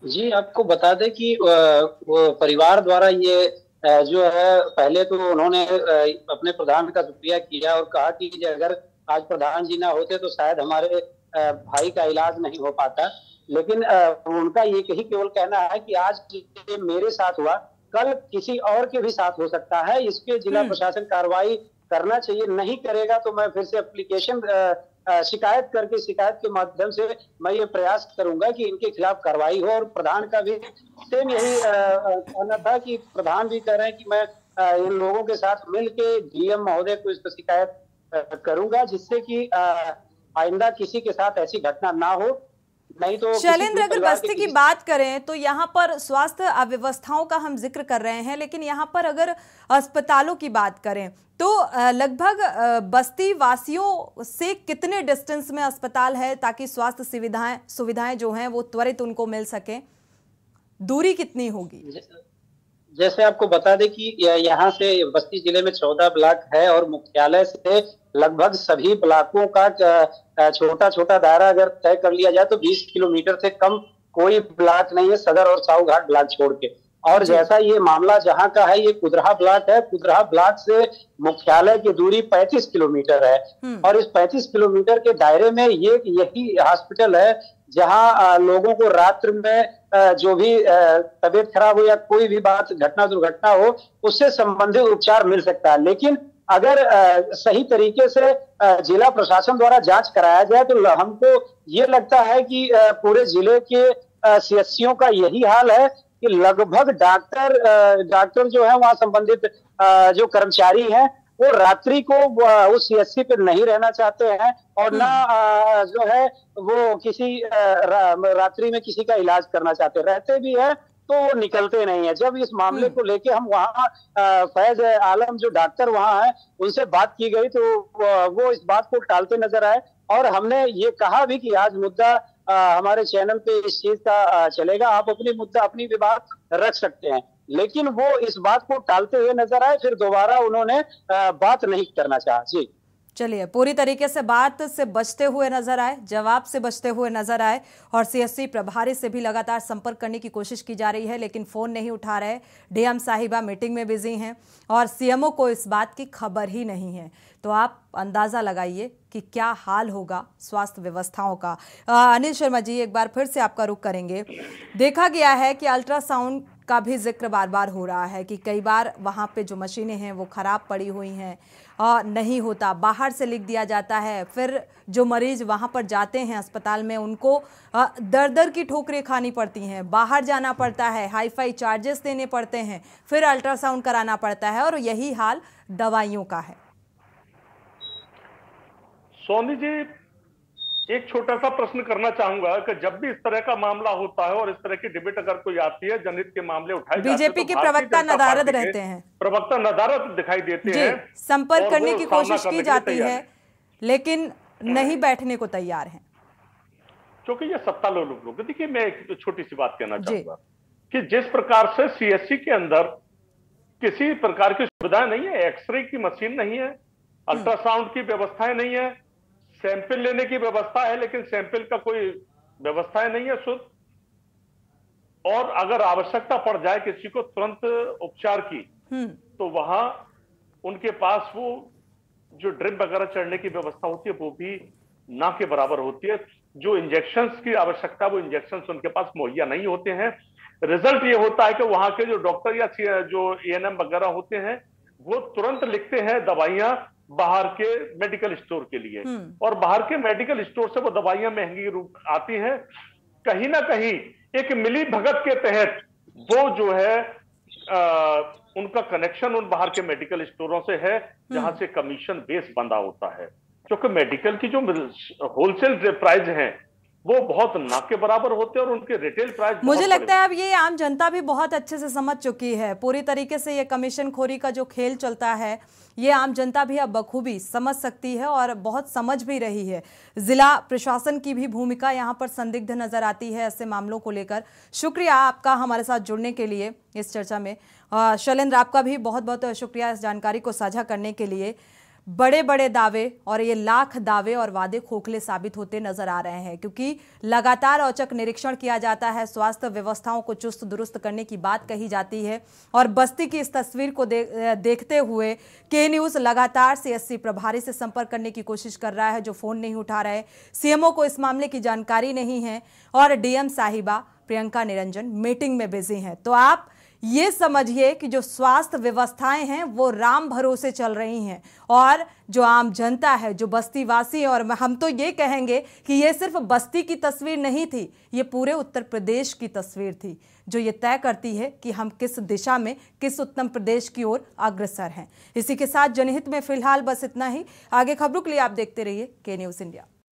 जी, आपको बता दें कि परिवार द्वारा ये जो है, पहले तो उन्होंने अपने प्रधान का शुक्रिया किया और कहा कि अगर आज प्रधान जी ना होते तो शायद हमारे भाई का इलाज नहीं हो पाता। लेकिन उनका ये केवल कहना है कि आज मेरे साथ हुआ, कल किसी और के भी साथ हो सकता है। इसके जिला प्रशासन कार्रवाई करना चाहिए, नहीं करेगा तो मैं फिर से एप्लीकेशन शिकायत के माध्यम से मैं ये प्रयास करूंगा कि इनके खिलाफ कार्रवाई हो। और प्रधान का भी सेम यही कहना था कि प्रधान भी कह रहे हैं कि मैं इन लोगों के साथ मिलके डीएम महोदय को इस पर शिकायत करूंगा, जिससे कि आइंदा किसी के साथ ऐसी घटना ना हो। नहीं तो शैलेंद्र, अगर बस्ती की बात करें तो यहाँ पर स्वास्थ्य अव्यवस्थाओं का हम जिक्र कर रहे हैं, लेकिन यहाँ पर अगर अस्पतालों की बात करें तो लगभग बस्ती वासियों से कितने डिस्टेंस में अस्पताल है ताकि स्वास्थ्य सुविधाएं जो हैं वो त्वरित उनको मिल सके? दूरी कितनी होगी? जैसे आपको बता दें कि यहाँ से बस्ती जिले में 14 ब्लॉक है और मुख्यालय से लगभग सभी ब्लॉकों का छोटा छोटा दायरा अगर तय कर लिया जाए तो 20 किलोमीटर से कम कोई ब्लॉक नहीं है, सदर और साहू घाट ब्लॉक छोड़ के। और जैसा ये मामला जहाँ का है, ये कुदरहा ब्लॉक है। कुदरहा ब्लॉक से मुख्यालय की दूरी 35 किलोमीटर है और इस 35 किलोमीटर के दायरे में यही हॉस्पिटल है जहाँ लोगों को रात्र में जो भी तबीयत खराब हो या कोई भी बात दुर्घटना हो उससे संबंधित उपचार मिल सकता है। लेकिन अगर सही तरीके से जिला प्रशासन द्वारा जांच कराया जाए तो हमको ये लगता है कि पूरे जिले के सीएचसीओ का यही हाल है कि लगभग डॉक्टर जो है वहाँ संबंधित जो कर्मचारी हैं वो रात्रि को उस सीएचसी पे नहीं रहना चाहते हैं और ना जो है वो किसी रात्रि में किसी का इलाज करना चाहते, रहते भी है तो वो निकलते नहीं है। जब इस मामले को लेके हम वहाँ फैज आलम जो डॉक्टर वहाँ है उनसे बात की गई तो वो इस बात को टालते नजर आए और हमने ये कहा भी कि आज मुद्दा हमारे चैनल पे इस चीज का चलेगा, आप अपनी भी बात रख सकते हैं, लेकिन वो इस बात को टालते हुए नजर आए। फिर दोबारा उन्होंने बात नहीं करना चाहा। जी चलिए, पूरी तरीके से बात से बचते हुए नजर आए, जवाब से बचते हुए नजर आए और सीएससी प्रभारी से भी लगातार संपर्क करने की कोशिश की जा रही है लेकिन फोन नहीं उठा रहे। डीएम साहिबा मीटिंग में बिजी हैं और सीएमओ को इस बात की खबर ही नहीं है। तो आप अंदाजा लगाइए कि क्या हाल होगा स्वास्थ्य व्यवस्थाओं का। अनिल शर्मा जी, एक बार फिर से आपका रुख करेंगे। देखा गया है कि अल्ट्रासाउंड का भी जिक्र बार बार हो रहा है कि कई बार वहाँ पे जो मशीनें हैं वो ख़राब पड़ी हुई हैं और नहीं होता, बाहर से लिख दिया जाता है। फिर जो मरीज वहाँ पर जाते हैं अस्पताल में उनको दर दर की ठोकरें खानी पड़ती हैं, बाहर जाना पड़ता है, हाई फाई चार्जेस देने पड़ते हैं, फिर अल्ट्रासाउंड कराना पड़ता है और यही हाल दवाइयों का है। सोनी जी, एक छोटा सा प्रश्न करना चाहूंगा कि जब भी इस तरह का मामला होता है और इस तरह की डिबेट अगर कोई आती है, जनहित के मामले उठाए जाते हैं, बीजेपी के प्रवक्ता नदारद रहते हैं, प्रवक्ता नदारद दिखाई देते हैं, संपर्क करने की कोशिश की जाती है लेकिन नहीं बैठने को तैयार हैं क्योंकि ये सत्ता लोग। देखिए, मैं एक छोटी सी बात कहना चाहूंगा कि जिस प्रकार से सीएससी के अंदर किसी प्रकार की सुविधाएं नहीं है, एक्सरे की मशीन नहीं है, अल्ट्रासाउंड की व्यवस्थाएं नहीं है, सैंपल लेने की व्यवस्था है लेकिन सैंपल का कोई व्यवस्थाएं नहीं है शुद्ध। और अगर आवश्यकता पड़ जाए किसी को तुरंत उपचार की तो वहां उनके पास वो जो ड्रिप वगैरह चढ़ने की व्यवस्था होती है वो भी ना के बराबर होती है। जो इंजेक्शंस की आवश्यकता वो इंजेक्शंस उनके पास मुहैया नहीं होते हैं। रिजल्ट ये होता है कि वहां के जो डॉक्टर या जो एएनएम वगैरह होते हैं वो तुरंत लिखते हैं दवाइयां बाहर के मेडिकल स्टोर के लिए, और बाहर के मेडिकल स्टोर से वो दवाइयां महंगी रूप आती हैं। कहीं ना कहीं एक मिली भगत के तहत वो जो है उनका कनेक्शन उन बाहर के मेडिकल स्टोरों से है जहां से कमीशन बेस बंधा होता है, क्योंकि मेडिकल की जो होलसेल प्राइस हैं वो बहुत ना के बराबर होते हैं और उनके रिटेल प्राइस मुझे लगता है अब ये आम जनता भी बहुत अच्छे से समझ चुकी है। पूरी तरीके से ये कमीशन खोरी का जो खेल चलता है ये आम जनता भी अब बखूबी समझ सकती है और बहुत समझ भी रही है। जिला प्रशासन की भी भूमिका यहाँ पर संदिग्ध नजर आती है ऐसे मामलों को लेकर। शुक्रिया आपका हमारे साथ जुड़ने के लिए इस चर्चा में। शैलेंद्र, आपका भी बहुत बहुत शुक्रिया इस जानकारी को साझा करने के लिए। बड़े बड़े दावे और ये लाख दावे और वादे खोखले साबित होते नजर आ रहे हैं, क्योंकि लगातार औचक निरीक्षण किया जाता है, स्वास्थ्य व्यवस्थाओं को चुस्त दुरुस्त करने की बात कही जाती है। और बस्ती की इस तस्वीर को देखते हुए के न्यूज़ लगातार सीएससी प्रभारी से संपर्क करने की कोशिश कर रहा है जो फोन नहीं उठा रहे। सीएमओ को इस मामले की जानकारी नहीं है और डीएम साहिबा प्रियंका निरंजन मीटिंग में बिजी हैं। तो आप ये समझिए कि जो स्वास्थ्य व्यवस्थाएं हैं वो राम भरोसे चल रही हैं और जो आम जनता है, जो बस्ती वासी, और हम तो ये कहेंगे कि ये सिर्फ बस्ती की तस्वीर नहीं थी, ये पूरे उत्तर प्रदेश की तस्वीर थी जो ये तय करती है कि हम किस दिशा में, किस उत्तर प्रदेश की ओर अग्रसर हैं। इसी के साथ जनहित में फिलहाल बस इतना ही। आगे खबरों के लिए आप देखते रहिए के न्यूज़ इंडिया।